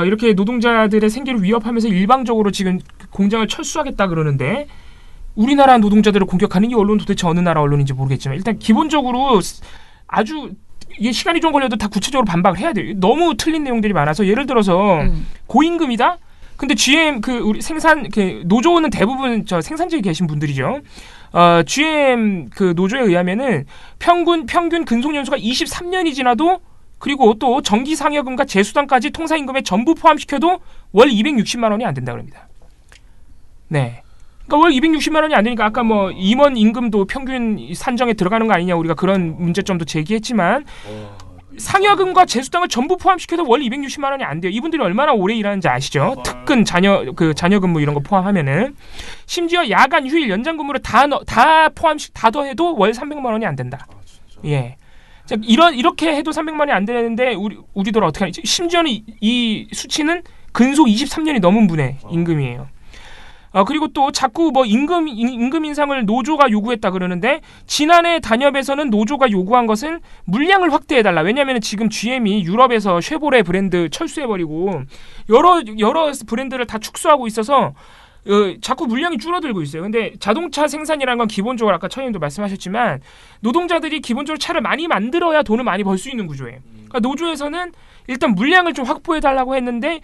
이렇게 노동자들의 생계를 위협하면서 일방적으로 지금 공장을 철수하겠다 그러는데 우리나라 노동자들을 공격하는 이 언론 도대체 어느 나라 언론인지 모르겠지만 일단 기본적으로 아주 이게 시간이 좀 걸려도 다 구체적으로 반박을 해야 돼요. 너무 틀린 내용들이 많아서 예를 들어서 고임금이다. 근데 GM 우리 노조는 대부분 생산직에 계신 분들이죠. GM 노조에 의하면은 평균 근속 연수가 23년이 지나도 그리고 또 정기 상여금과 재수당까지 통사임금에 전부 포함시켜도 월 260만 원이 안 된다 그럽니다. 네. 그러니까 월 260만 원이 안 되니까 아까 임원 임금도 평균 산정에 들어가는 거 아니냐 우리가 그런 문제점도 제기했지만 상여금과 재수당을 전부 포함시켜도 월 260만 원이 안 돼요. 이분들이 얼마나 오래 일하는지 아시죠? 특근 자녀근무 이런 거 포함하면은 심지어 야간 휴일 연장 근무를 다 더해도 월 300만 원이 안 된다. 예. 자, 이렇게 해도 300만 원이 안 되는데 우리들 어떻게 하지? 심지어는 이 수치는 근속 23년이 넘은 분의 임금이에요. 그리고 또 자꾸 임금 인상을 노조가 요구했다 그러는데 지난해 단협에서는 노조가 요구한 것은 물량을 확대해달라. 왜냐하면 지금 GM이 유럽에서 쉐보레 브랜드 철수해버리고 여러 브랜드를 다 축소하고 있어서 자꾸 물량이 줄어들고 있어요. 근데 자동차 생산이라는 건 기본적으로 아까 처님도 말씀하셨지만 노동자들이 기본적으로 차를 많이 만들어야 돈을 많이 벌 수 있는 구조예요. 그러니까 노조에서는 일단 물량을 좀 확보해달라고 했는데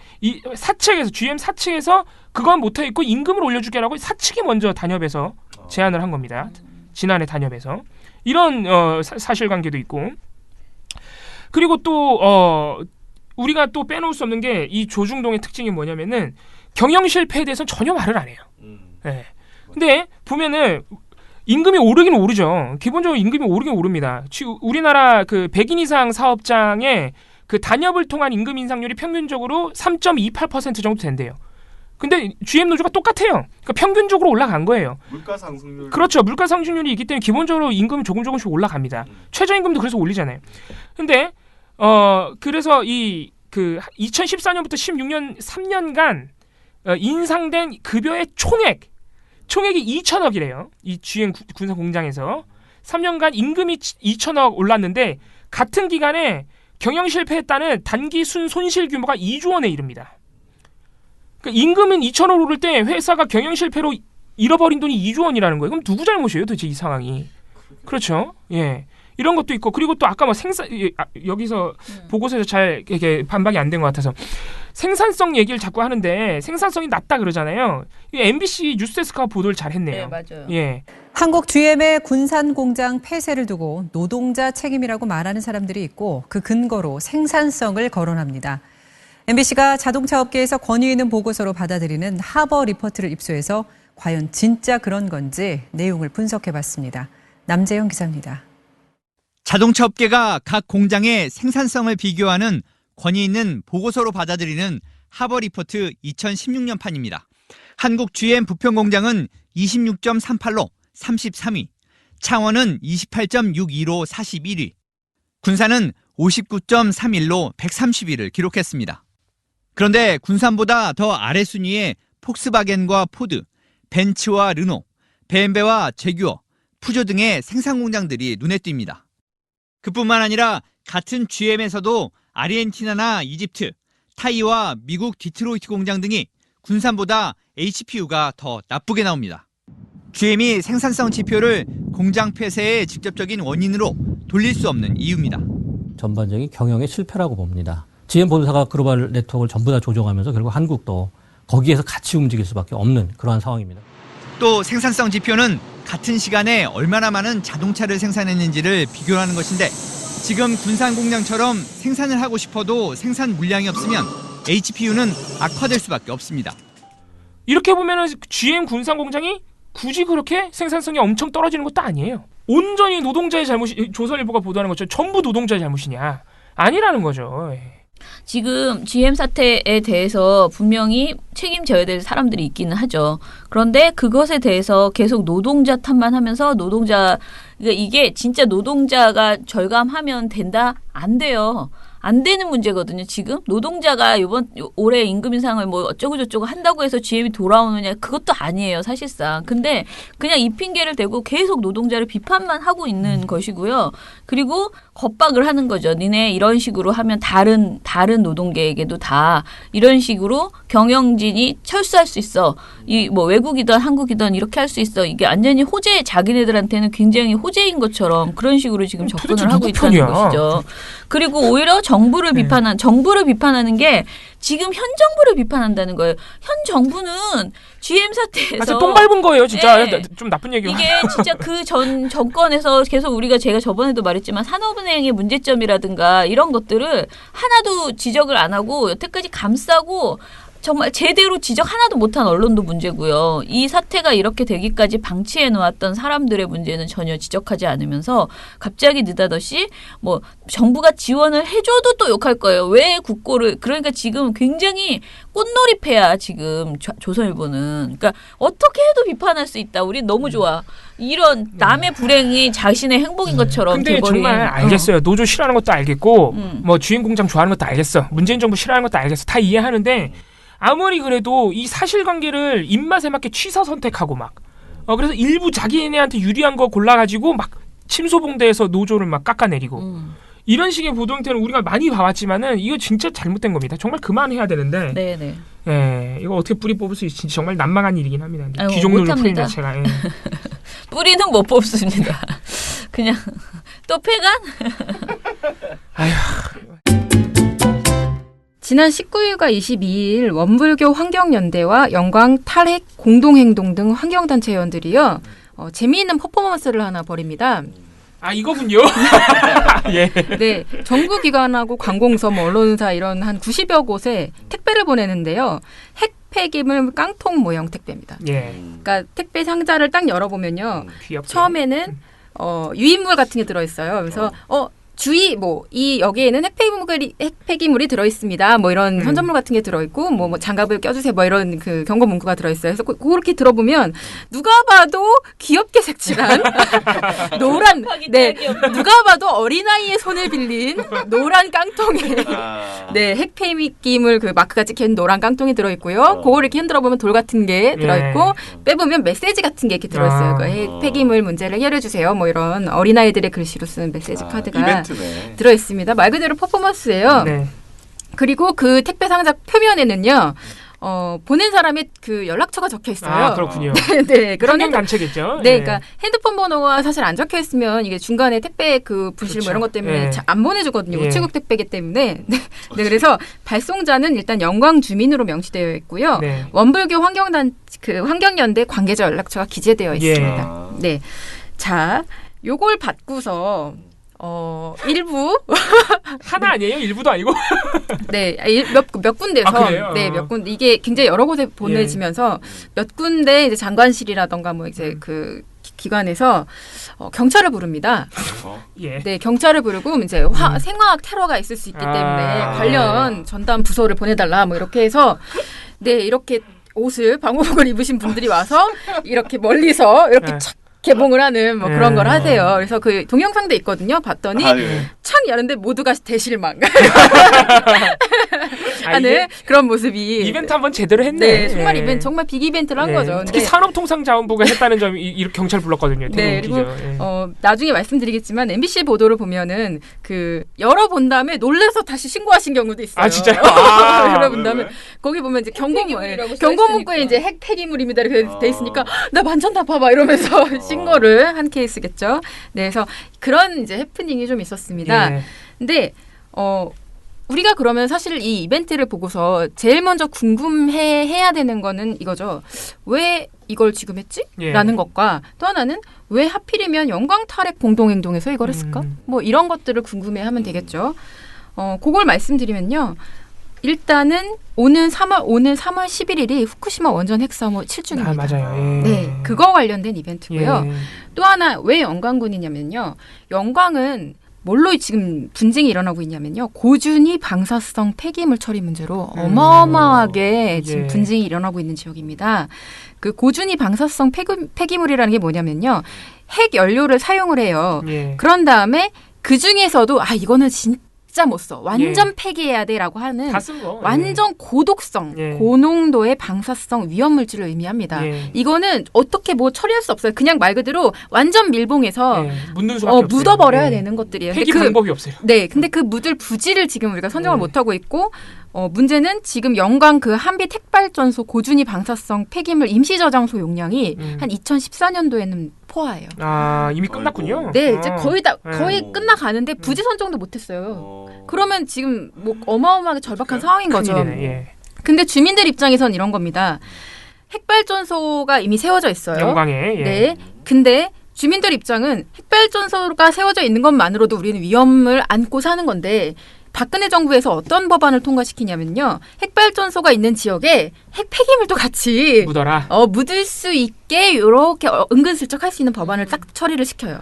GM 사측에서 그건 못하겠고 임금을 올려주게라고 사측이 먼저 단협에서 제안을 한 겁니다. 지난해 단협에서. 이런 사실관계도 있고. 그리고 또 우리가 또 빼놓을 수 없는 게 이 조중동의 특징이 뭐냐면은 경영 실패에 대해서는 전혀 말을 안 해요. 네. 근데 보면은 임금이 오르긴 오르죠. 기본적으로 임금이 오르긴 오릅니다. 우리나라 100인 이상 사업장의 단협을 통한 임금 인상률이 평균적으로 3.28% 정도 된대요. 근데 GM 노조가 똑같아요. 그러니까 평균적으로 올라간 거예요. 물가 상승률. 그렇죠. 물가 상승률이 있기 때문에 기본적으로 임금이 조금씩 올라갑니다. 최저임금도 그래서 올리잖아요. 근데 그래서 2014년부터 16년 3년간 인상된 급여의 총액이 2천억이래요. 이 GM 군사 공장에서 3년간 임금이 2천억 올랐는데 같은 기간에 경영 실패했다는 단기 손실 규모가 2조 원에 이릅니다. 그러니까 임금은 2천억 오를 때 회사가 경영 실패로 잃어버린 돈이 2조 원이라는 거예요. 그럼 누구 잘못이에요, 도대체 이 상황이? 그렇죠. 예. 이런 것도 있고 그리고 또 아까 여기서 보고서에서 잘 이렇게 반박이 안 된 것 같아서 생산성 얘기를 자꾸 하는데 생산성이 낮다 그러잖아요. MBC 뉴스데스크가 보도를 잘 했네요. 네, 맞아요. 예. 한국 GM의 군산 공장 폐쇄를 두고 노동자 책임이라고 말하는 사람들이 있고 그 근거로 생산성을 거론합니다. MBC가 자동차 업계에서 권위 있는 보고서로 받아들이는 하버 리포트를 입수해서 과연 진짜 그런 건지 내용을 분석해봤습니다. 남재영 기자입니다. 자동차 업계가 각 공장의 생산성을 비교하는 권위 있는 보고서로 받아들이는 하버 리포트 2016년 판입니다. 한국 GM 부평 공장은 26.38로 33위, 창원은 28.62로 41위, 군산은 59.31로 130위를 기록했습니다. 그런데 군산보다 더 아래 순위에 폭스바겐과 포드, 벤츠와 르노, 벤베와 제규어, 푸조 등의 생산 공장들이 눈에 띕니다. 그뿐만 아니라 같은 GM에서도 아르헨티나나 이집트, 타이와 미국 디트로이트 공장 등이 군산보다 HPU가 더 나쁘게 나옵니다. GM이 생산성 지표를 공장 폐쇄의 직접적인 원인으로 돌릴 수 없는 이유입니다. 전반적인 경영의 실패라고 봅니다. GM 본사가 글로벌 네트워크를 전부 다 조종하면서 결국 한국도 거기에서 같이 움직일 수밖에 없는 그러한 상황입니다. 또 생산성 지표는 같은 시간에 얼마나 많은 자동차를 생산했는지를 비교하는 것인데 지금 군산 공장처럼 생산을 하고 싶어도 생산 물량이 없으면 HPU는 악화될 수밖에 없습니다. 이렇게 보면은 GM 군산 공장이 굳이 그렇게 생산성이 엄청 떨어지는 것도 아니에요. 온전히 노동자의 잘못이, 조선일보가 보도하는 것처럼 전부 노동자의 잘못이냐? 아니라는 거죠. 지금 GM 사태에 대해서 분명히 책임져야 될 사람들이 있기는 하죠. 그런데 그것에 대해서 계속 노동자 탓만 하면서 그러니까 이게 진짜 노동자가 절감하면 된다? 안 돼요. 안 되는 문제거든요. 지금 노동자가 올해 임금 인상을 뭐 어쩌고 저쩌고 한다고 해서 GM이 돌아오느냐, 그것도 아니에요, 사실상. 근데 그냥 이 핑계를 대고 계속 노동자를 비판만 하고 있는 것이고요. 그리고 겁박을 하는 거죠. 니네 이런 식으로 하면 다른 노동계에게도 다 이런 식으로 경영진이 철수할 수 있어. 이 뭐 외국이든 한국이든 이렇게 할 수 있어. 이게 완전히 자기네들한테는 굉장히 호재인 것처럼 그런 식으로 지금 접근을 하고 있다는 것이죠. 그리고 오히려 정부를 비판하는 게 지금 현 정부를 비판한다는 거예요. 현 정부는 GM 사태에서 똥 밟은 거예요, 진짜. 네. 좀 나쁜 얘기가. 이게 진짜 그 정권에서 계속 제가 저번에도 말했지만 산업은행의 문제점이라든가 이런 것들을 하나도 지적을 안 하고 여태까지 감싸고 정말 제대로 지적 하나도 못한 언론도 문제고요. 이 사태가 이렇게 되기까지 방치해 놓았던 사람들의 문제는 전혀 지적하지 않으면서 갑자기 느닷없이 뭐 정부가 지원을 해줘도 또 욕할 거예요. 왜 국고를. 그러니까 지금 굉장히 꽃놀이패야 지금 조선일보는. 그러니까 어떻게 해도 비판할 수 있다. 우리 너무 좋아. 이런 남의 불행이 자신의 행복인 것처럼 근데 돼버린. 정말 알겠어요. 노조 싫어하는 것도 알겠고 뭐 주인 공장 좋아하는 것도 알겠어. 문재인 정부 싫어하는 것도 알겠어. 다 이해하는데 아무리 그래도 이 사실관계를 입맛에 맞게 취사 선택하고 막 그래서 일부 자기네한테 유리한 거 골라가지고 막 침소봉대에서 노조를 막 깎아내리고 이런 식의 보도 형태는 우리가 많이 봐왔지만은 이거 진짜 잘못된 겁니다. 정말 그만해야 되는데. 네네. 예, 이거 어떻게 뿌리 뽑을 수 있을지 정말 난망한 일이긴 합니다. 아이고, 귀족놀이 풀린 자체가. 예. 뿌리는 못 뽑습니다. 그냥 또 폐간? 아휴. 지난 19일과 22일 원불교 환경연대와 영광 탈핵 공동행동 등 환경단체 회원들이요. 재미있는 퍼포먼스를 하나 벌입니다. 아, 이거군요. 예. 네, 정부기관하고 관공서, 언론사 이런 한 90여 곳에 택배를 보내는데요. 핵 폐기물 깡통 모형 택배입니다. 예. 그러니까 택배 상자를 딱 열어보면요. 귀엽게. 처음에는 유인물 같은 게 들어있어요. 그래서 여기에는 핵폐기물이 들어있습니다. 뭐 이런 선전물 같은 게 들어있고, 뭐 장갑을 껴주세요. 뭐 이런 그 경고 문구가 들어있어요. 그래서 그렇게 들어보면 누가 봐도 귀엽게 색칠한 노란, 누가 봐도 어린아이의 손을 빌린 노란 깡통에, 핵폐기물 그 마크가 찍힌 노란 깡통이 들어있고요. 그걸 이렇게 흔들어보면 돌 같은 게 들어있고, 빼보면 메시지 같은 게 이렇게 들어있어요. 그 핵폐기물 문제를 해결해 주세요. 뭐 이런 어린아이들의 글씨로 쓰는 메시지 카드가 들어있습니다. 말 그대로 퍼포먼스예요. 네. 그리고 그 택배 상자 표면에는요. 보낸 사람의 그 연락처가 적혀 있어요. 아, 그렇군요. 네, 그런 단체겠죠. 네, 그러니까 핸드폰 번호가 사실 안 적혀 있으면 이게 중간에 택배 그 부실 그렇죠. 뭐 이런 것 때문에 예. 안 보내주거든요. 예. 우체국 택배기 때문에. 네, 그래서 발송자는 일단 영광 주민으로 명시되어 있고요. 네. 원불교 환경연대 관계자 연락처가 기재되어 있습니다. 예. 네, 자, 요걸 받고서. 일부 하나 아니에요? 일부도 아니고? 네, 몇 군데서 몇 군데 이게 굉장히 여러 곳에 보내지면서 몇 군데 이제 장관실이라던가 뭐 이제 그 기관에서 경찰을 부릅니다. 예. 네, 경찰을 부르고 이제 생화학 테러가 있을 수 있기 때문에 관련 전담 부서를 보내달라 뭐 이렇게 해서 이렇게 방호복을 입으신 분들이 와서 이렇게 멀리서 이렇게 착 개봉을 하는 뭐 그런 걸 하세요. 그래서 그 동영상도 있거든요. 봤더니 창이 여는데 모두가 대실망 하는 그런 모습이 이벤트 한번 제대로 했네. 네, 정말 이벤트, 정말 빅 이벤트를 한 거죠. 특히 산업통상자원부가 했다는 점이 이렇게 경찰 불렀거든요. 되게 네, 웃기죠. 그리고 나중에 말씀드리겠지만 MBC 보도를 보면은 그 열어본 다음에 놀라서 다시 신고하신 경우도 있어요. 아 진짜요? 열어본 다음에 거기 보면 이제 경고문구에 이제 핵 폐기물입니다 이렇게 돼 있으니까 나 만졌나 봐봐 이러면서 신고를 한 케이스겠죠. 네, 그래서 그런 이제 해프닝이 좀 있었습니다. 예. 근데 우리가 그러면 사실 이 이벤트를 보고서 제일 먼저 궁금해야 되는 거는 이거죠. 왜 이걸 지금 했지? 예. 라는 것과 또 하나는 왜 하필이면 영광탈핵 공동행동에서 이걸 했을까? 뭐 이런 것들을 궁금해하면 되겠죠. 그걸 말씀드리면요. 일단은 오는 3월 11일이 후쿠시마 원전 핵사고 7주년입니다. 아, 맞아요. 예. 네, 그거 관련된 이벤트고요. 예. 또 하나 왜 영광군이냐면요. 영광은 뭘로 지금 분쟁이 일어나고 있냐면요. 고준위 방사성 폐기물 처리 문제로 어마어마하게 지금 예. 분쟁이 일어나고 있는 지역입니다. 그 고준위 방사성 폐기물이라는 게 뭐냐면요. 핵 연료를 사용을 해요. 예. 그런 다음에 그 중에서도 이거는 진짜 못 써. 완전 예. 폐기해야 돼라고 하는 다 쓴 거. 완전 고독성, 예. 고농도의 방사성 위험물질을 의미합니다. 예. 이거는 어떻게 뭐 처리할 수 없어요. 그냥 말 그대로 완전 밀봉해서 예. 묻는 수밖에 없어요. 묻어버려야 예. 되는 것들이에요. 폐기 근데 방법이 없어요. 네, 근데 그 묻을 부지를 지금 우리가 선정을 네. 못하고 있고 문제는 지금 영광 그 한빛 핵발전소 고준위 방사성 폐기물 임시 저장소 용량이 한 2014년도에는 포화예요. 아 이미 끝났군요. 네, 이제 거의 끝나가는데 음. 부지 선정도 못했어요. 그러면 지금 뭐 어마어마하게 절박한 상황인 거죠. 큰일이네, 예. 근데 주민들 입장에선 이런 겁니다. 핵발전소가 이미 세워져 있어요. 영광에. 예. 네. 근데 주민들 입장은 핵발전소가 세워져 있는 것만으로도 우리는 위험을 안고 사는 건데 박근혜 정부에서 어떤 법안을 통과시키냐면요. 핵발전소가 있는 지역에 핵 폐기물도 같이 묻어라. 묻을 수 있게 이렇게 은근슬쩍 할 수 있는 법안을 딱 처리를 시켜요.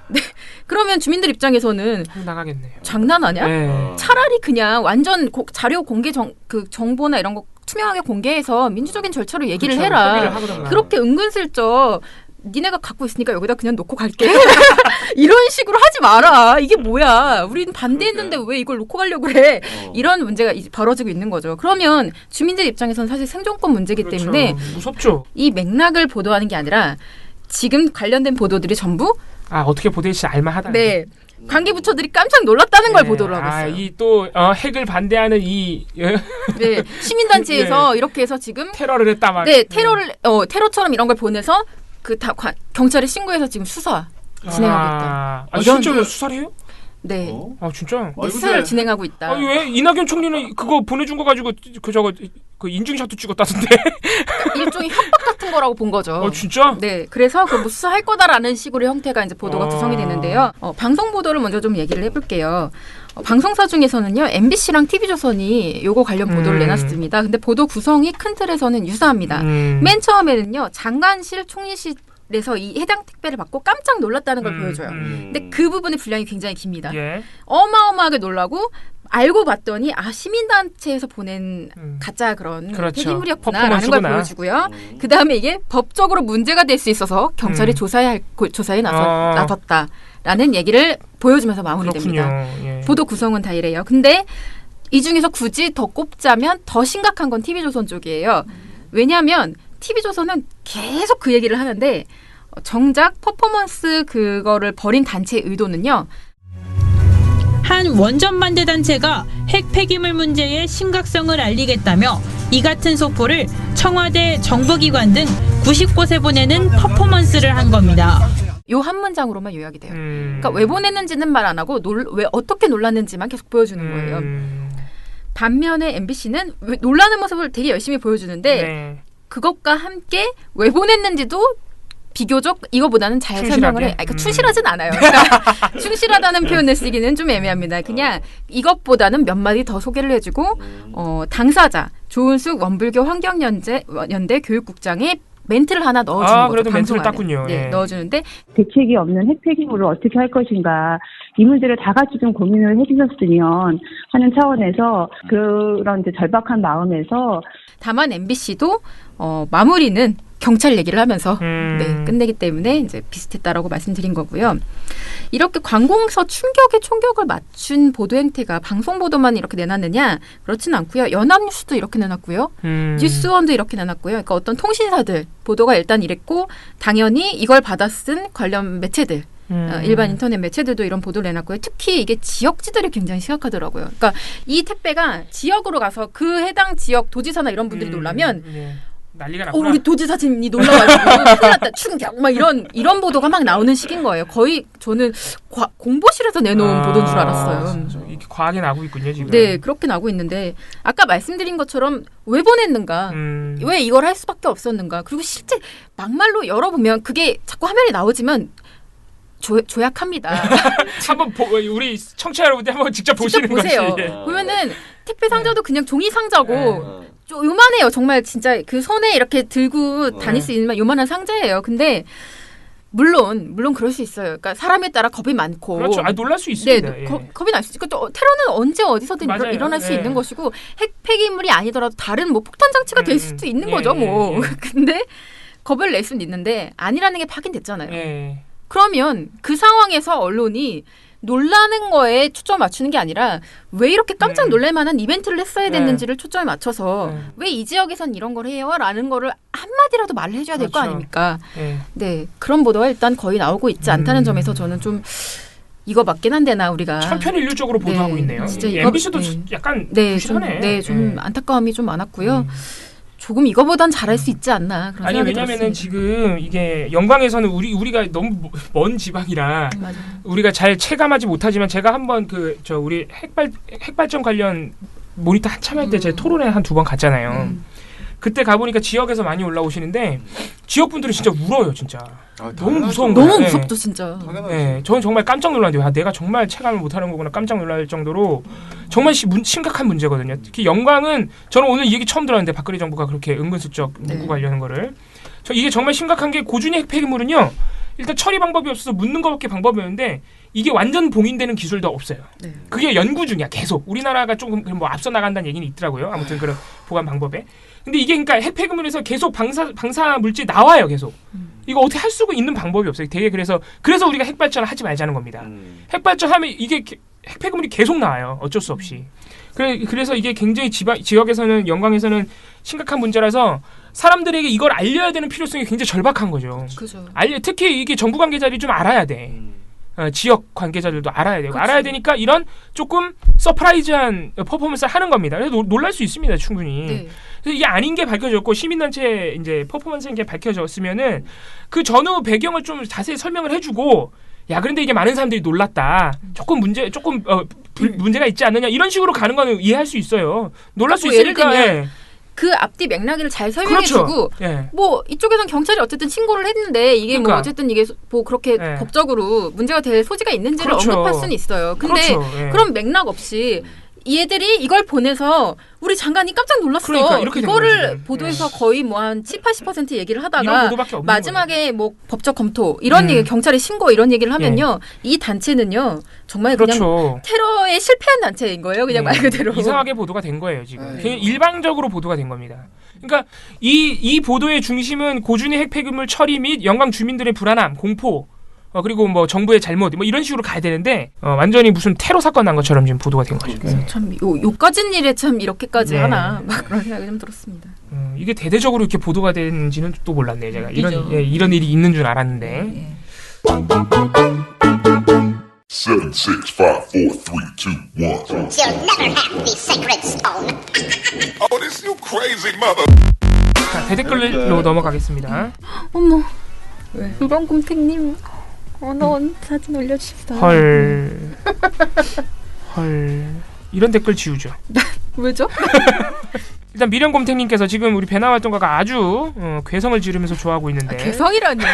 네. 그러면 주민들 입장에서는 나가겠네요. 장난하냐? 네. 차라리 그냥 완전 자료 공개 그 정보나 이런 거 투명하게 공개해서 민주적인 절차로 얘기를 그렇죠. 해라. 그렇게 은근슬쩍 니네가 갖고 있으니까 여기다 그냥 놓고 갈게. 이런 식으로 하지 마라. 이게 뭐야. 우리는 반대했는데 왜 이걸 놓고 가려고 그래. 이런 문제가 벌어지고 있는 거죠. 그러면 주민들 입장에서는 사실 생존권 문제이기 그렇죠. 때문에 무섭죠. 이 맥락을 보도하는 게 아니라 지금 관련된 보도들이 전부 어떻게 보도할지 알만하다. 네. 관계 부처들이 깜짝 놀랐다는 걸 보도를 하고 있어요. 이 또 핵을 반대하는 이 네, 시민단체에서 이렇게 해서 지금 테러를 했다 말. 네, 테러처럼 이런 걸 보내서 경찰에 신고해서 지금 수사 진행하고 있다. 진짜 수사를 해요? 네. 진짜? 수사를 진행하고 있다. 왜 이낙연 총리는 그거 보내준 거 가지고 그 인증샷도 찍었다던데. 그러니까 일종의 협박 같은 거라고 본 거죠. 진짜? 네. 그래서 그 수사할 거다라는 식으로 형태가 이제 보도가 구성이 됐는데요. 방송 보도를 먼저 좀 얘기를 해볼게요. 방송사 중에서는요, MBC랑 TV조선이 요거 관련 보도를 내놨습니다. 근데 보도 구성이 큰 틀에서는 유사합니다. 맨 처음에는요, 장관실, 총리실 그래서 이 해당 택배를 받고 깜짝 놀랐다는 걸 보여줘요. 근데 그 부분의 분량이 굉장히 깁니다. 예. 어마어마하게 놀라고 알고 봤더니 시민단체에서 보낸 가짜 그런 그렇죠. 폐기물이었구나라는 걸 보여주고요. 그 다음에 이게 법적으로 문제가 될 수 있어서 경찰이 조사에 나섰다라는 얘기를 보여주면서 마무리됩니다. 예. 보도 구성은 다 이래요. 근데 이 중에서 굳이 더 꼽자면 더 심각한 건 TV조선 쪽이에요. 왜냐하면 TV조선은 계속 그 얘기를 하는데 정작 퍼포먼스 그거를 벌인 단체의 의도는요. 한 원전 반대 단체가 핵 폐기물 문제의 심각성을 알리겠다며 이 같은 소포를 청와대, 정부기관 등 90곳에 보내는 퍼포먼스를 한 겁니다. 요 한 문장으로만 요약이 돼요. 그러니까 왜 보냈는지는 말 안 하고 왜 어떻게 놀랐는지만 계속 보여주는 거예요. 반면에 MBC는 놀라는 모습을 되게 열심히 보여주는데 네. 그것과 함께 왜 보냈는지도 비교적 이거보다는 잘 설명을 해. 그러니까 충실하진 않아요. 그러니까 충실하다는 표현을 쓰기는 좀 애매합니다. 그냥 이것보다는 몇 마디 더 소개를 해주고 당사자 조은숙 원불교 환경연대 교육국장의 멘트를 하나 넣어주는 거죠. 그래도 멘트를 땄군요. 네, 넣어주는데 대책이 없는 핵 폐기물을 어떻게 할 것인가 이 문제를 다 같이 좀 고민을 해주셨으면 하는 차원에서 그런 이제 절박한 마음에서 다만 MBC도 마무리는 경찰 얘기를 하면서 네, 끝내기 때문에 이제 비슷했다라고 말씀드린 거고요. 이렇게 관공서 충격에 총격을 맞춘 보도 행태가 방송 보도만 이렇게 내놨느냐? 그렇진 않고요. 연합뉴스도 이렇게 내놨고요. 뉴스원도 이렇게 내놨고요. 그러니까 어떤 통신사들 보도가 일단 이랬고 당연히 이걸 받아 쓴 관련 매체들 일반 인터넷 매체들도 이런 보도를 내놨고요. 특히 이게 지역지들이 굉장히 심각하더라고요. 그러니까 이 택배가 지역으로 가서 그 해당 지역 도지사나 이런 분들이 놀라면 난리가 났구나. 우리 도지사님이 놀라가지고 큰일 났다 충격 막 이런 보도가 막 나오는 식인 거예요. 거의 저는 공보실에서 내놓은 보도인 줄 알았어요. 이렇게 과하게 나고 있군요 지금. 네, 그렇게 나고 있는데 아까 말씀드린 것처럼 왜 보냈는가, 왜 이걸 할 수밖에 없었는가, 그리고 실제 막말로 열어보면 그게 자꾸 화면에 나오지만 조약합니다. 한번 우리 청취자 여러분들 한번 직접 보시는 보세요. 것이. 보면은 택배 상자도 그냥 종이 상자고 좀 요만해요. 정말 진짜 그 손에 이렇게 들고 다닐 수 있는 요만한 상자예요. 근데 물론 그럴 수 있어요. 그러니까 사람에 따라 겁이 많고. 그렇죠. 놀랄 수 있습니다. 네, 겁이 날 수 있고 또 테러는 언제 어디서든 일어날 수 있는 것이고 핵 폐기물이 아니더라도 다른 뭐 폭탄 장치가 될 수도 있는 거죠. 뭐. 근데 겁을 낼 수는 있는데 아니라는 게 확인됐잖아요. 그러면 그 상황에서 언론이 놀라는 거에 초점을 맞추는 게 아니라 왜 이렇게 깜짝 놀랄 만한 이벤트를 했어야 됐는지를 초점을 맞춰서 왜 이 지역에선 이런 걸 해요? 라는 거를 한마디라도 말을 해줘야 될 거 아닙니까? 네, 그런 보도가 일단 거의 나오고 있지 않다는 점에서 저는 좀 이거 맞긴 한데나 우리가 천편일률적으로 보도하고 있네요. 진짜 MBC도 약간 부실하네. 좀 안타까움이 좀 많았고요. 조금 이거보단 잘할 수 있지 않나 그런 아니 생각이 왜냐면은 들었습니다. 지금 이게 영광에서는 우리가 너무 먼 지방이라 우리가 잘 체감하지 못하지만 제가 한번 우리 핵발전 관련 모니터 한참 할 때 제 토론회 한 2번 갔잖아요. 그때 가보니까 지역에서 많이 올라오시는데 지역 분들이 진짜 울어요, 진짜. 너무 무서운 거예요. 너무 무섭죠, 진짜. 네, 저는 정말 깜짝 놀랐는데 내가 정말 체감을 못하는 거구나 깜짝 놀랄 정도로 정말 심각한 문제거든요. 특히 영광은 저는 오늘 이 얘기 처음 들었는데 박근혜 정부가 그렇게 은근슬쩍 묻고 가려는 거를. 이게 정말 심각한 게 고준위 핵폐기물은요. 일단 처리 방법이 없어서 묻는 것밖에 방법이 없는데 이게 완전 봉인되는 기술도 없어요. 그게 연구 중이야, 계속. 우리나라가 조금 뭐 앞서 나간다는 얘기는 있더라고요. 아무튼 그런 보관 방법에. 근데 이게 그러니까 핵폐기물에서 계속 방사 물질 나와요, 계속. 이거 어떻게 할 수가 있는 방법이 없어요. 되게 그래서 우리가 핵발전을 하지 말자는 겁니다. 핵발전하면 이게 핵폐기물이 계속 나와요. 어쩔 수 없이. 그래서 이게 굉장히 지역에서는 영광에서는 심각한 문제라서 사람들에게 이걸 알려야 되는 필요성이 굉장히 절박한 거죠. 그죠. 특히 이게 정부 관계자들이 좀 알아야 돼. 지역 관계자들도 알아야 되고. 알아야 되니까 이런 조금 서프라이즈한 퍼포먼스를 하는 겁니다. 그래서 놀랄 수 있습니다, 충분히. 네. 그래서 이게 아닌 게 밝혀졌고 시민단체 이제 퍼포먼스인 게 밝혀졌으면은 그 전후 배경을 좀 자세히 설명을 해주고 그런데 이게 많은 사람들이 놀랐다. 조금 문제가 있지 않느냐 이런 식으로 가는 거는 이해할 수 있어요. 놀랄 수 있으니까. 예를 들면 그 앞뒤 맥락을 잘 설명해주고 뭐 이쪽에선 경찰이 어쨌든 신고를 했는데 이게 뭐 어쨌든 이게 뭐 그렇게 법적으로 문제가 될 소지가 있는지를 언급할 수는 있어요. 근데 그런 맥락 없이 얘들이 이걸 보내서 우리 장관이 깜짝 놀랐어. 그러니까 이렇게 이거를 보도에서 거의 뭐 한 70-80% 얘기를 하다가 마지막에 뭐 법적 검토 이런 얘기, 경찰에 신고 이런 얘기를 하면요. 이 단체는요. 정말 그냥 테러에 실패한 단체인 거예요. 그냥 말 그대로. 이상하게 보도가 된 거예요, 지금. 그냥 일방적으로 보도가 된 겁니다. 그러니까 이 보도의 중심은 고준위 핵폐기물 처리 및 영광 주민들의 불안함, 공포 그리고 뭐 정부의 잘못 뭐 이런 식으로 가야 되는데 완전히 무슨 테러 사건 난 것처럼 지금 보도가 된 거죠. 참 요까진 일에 참 이렇게까지 하나 막 그런 생각이 좀 들었습니다. 이게 대대적으로 이렇게 보도가 되는지는 또 몰랐네요. 제가 이런 일이 있는 줄 알았는데. 7, 6, 5, 4, 3, 2, 1. You'll never have the sacred stone. Oh, this you crazy mother. 자, 대댓글로 넘어가겠습니다. 어머. 왜? 유병곰탱님 언어 사진 올려주십시오. 헐. 이런 댓글 지우죠. 왜죠? 일단 미련곰탱님께서 지금 우리 배나활동가가 아주 괴성을 지르면서 좋아하고 있는데. 괴성이라뇨.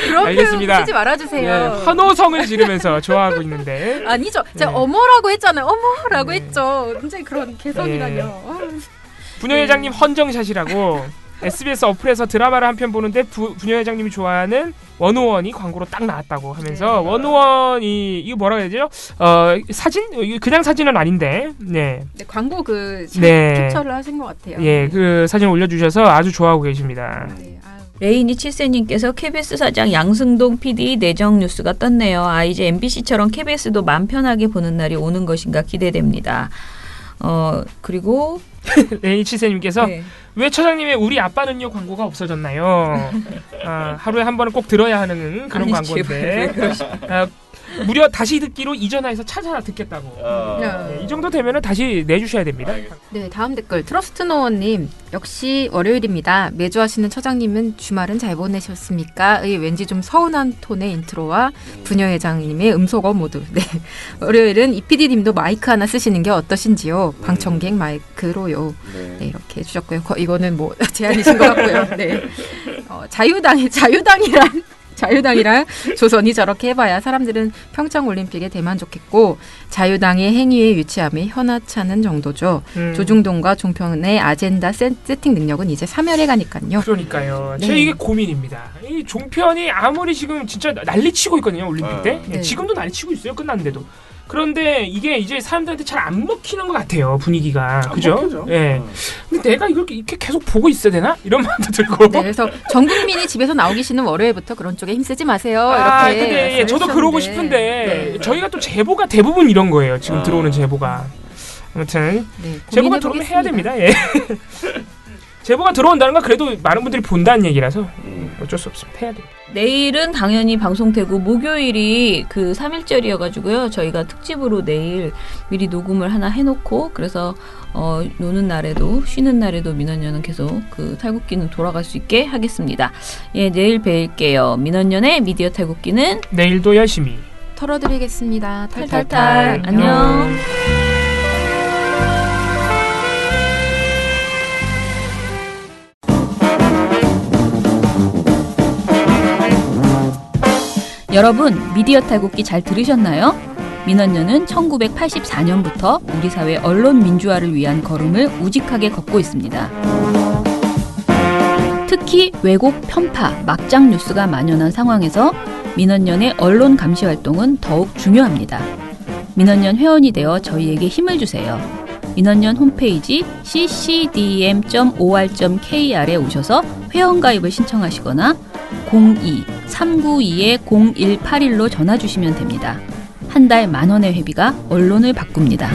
그런 알겠습니다. 표현 쓰지 말아주세요. 환호성을 지르면서 좋아하고 있는데. 아니죠. 제가 어머라고 했잖아요. 어머라고 했죠. 굉장히 그런 괴성이라뇨. 분녀회장님 헌정샷이라고. SBS 어플에서 드라마를 한 편 보는데 부녀회장님이 좋아하는 원오원이 광고로 딱 나왔다고 하면서 네. 원오원이 이거 뭐라고 해야 되죠? 사진? 그냥 사진은 아닌데 네. 네 광고 네. 캡처를 하신 것 같아요. 예, 그 사진 올려주셔서 아주 좋아하고 계십니다. 네. 레이니 칠세님께서 KBS 사장 양승동 PD 내정 뉴스가 떴네요. 이제 MBC처럼 KBS도 맘 편하게 보는 날이 오는 것인가 기대됩니다. 그리고 레이니 칠세님께서 네. 왜 처장님의 우리 아빠는요 광고가 없어졌나요? 하루에 한 번은 꼭 들어야 하는 그런 광고인데 무려 다시 듣기로 이전화해서 찾아 듣겠다고. 네, 이 정도 되면은 다시 내주셔야 됩니다. 네, 다음 댓글 트러스트노원님 역시 월요일입니다. 매주 하시는 처장님은 주말은 잘 보내셨습니까? 왠지 좀 서운한 톤의 인트로와 부녀회장님의 음소거 모드. 네, 월요일은 이PD님도 마이크 하나 쓰시는 게 어떠신지요? 방청객 마이크로요. 네, 이렇게 해주셨고요. 이거는 뭐 제안이신 것 같고요. 네, 자유당이랑 조선이 저렇게 해봐야 사람들은 평창올림픽에 대만족했고 자유당의 행위의 유치함이 현하차는 정도죠. 조중동과 종편의 아젠다 세팅 능력은 이제 사멸해 가니까요. 그러니까요. 네. 제 이게 고민입니다. 이 종편이 아무리 지금 진짜 난리치고 있거든요. 올림픽 때. 네. 지금도 난리치고 있어요. 끝났는데도. 그런데 이게 이제 사람들한테 잘 안 먹히는 것 같아요. 분위기가. 그죠? 예. 네. 근데 내가 이렇게 계속 보고 있어야 되나? 이런 마음도 들고. 네, 그래서 전 국민이 집에서 나오기 싫은 월요일부터 그런 쪽에 힘쓰지 마세요. 이렇게. 근데 저도 그러고 싶은데 네. 저희가 또 제보가 대부분 이런 거예요. 지금 들어오는 제보가. 아무튼 네, 제보가 들어오면 해야 됩니다. 예. 제보가 들어온다는 건 그래도 많은 분들이 본다는 얘기라서 어쩔 수 없습니다. 해야 됩니다. 내일은 당연히 방송되고 목요일이 그 3일절이어가지고요. 저희가 특집으로 내일 미리 녹음을 하나 해놓고 그래서 노는 날에도 쉬는 날에도 민원연은 계속 그 탈곡기는 돌아갈 수 있게 하겠습니다. 예, 내일 뵐게요. 민원연의 미디어 탈곡기는 내일도 열심히 털어드리겠습니다. 탈탈탈. 안녕. 여러분, 미디어 탈곡기 잘 들으셨나요? 민원연은 1984년부터 우리 사회 언론 민주화를 위한 걸음을 우직하게 걷고 있습니다. 특히 왜곡, 편파, 막장 뉴스가 만연한 상황에서 민원연의 언론 감시 활동은 더욱 중요합니다. 민원연 회원이 되어 저희에게 힘을 주세요. 민원연 홈페이지 ccdm.or.kr에 오셔서 회원가입을 신청하시거나 02-392-0181로 전화 주시면 됩니다. 한 달 10,000원의 회비가 언론을 바꿉니다.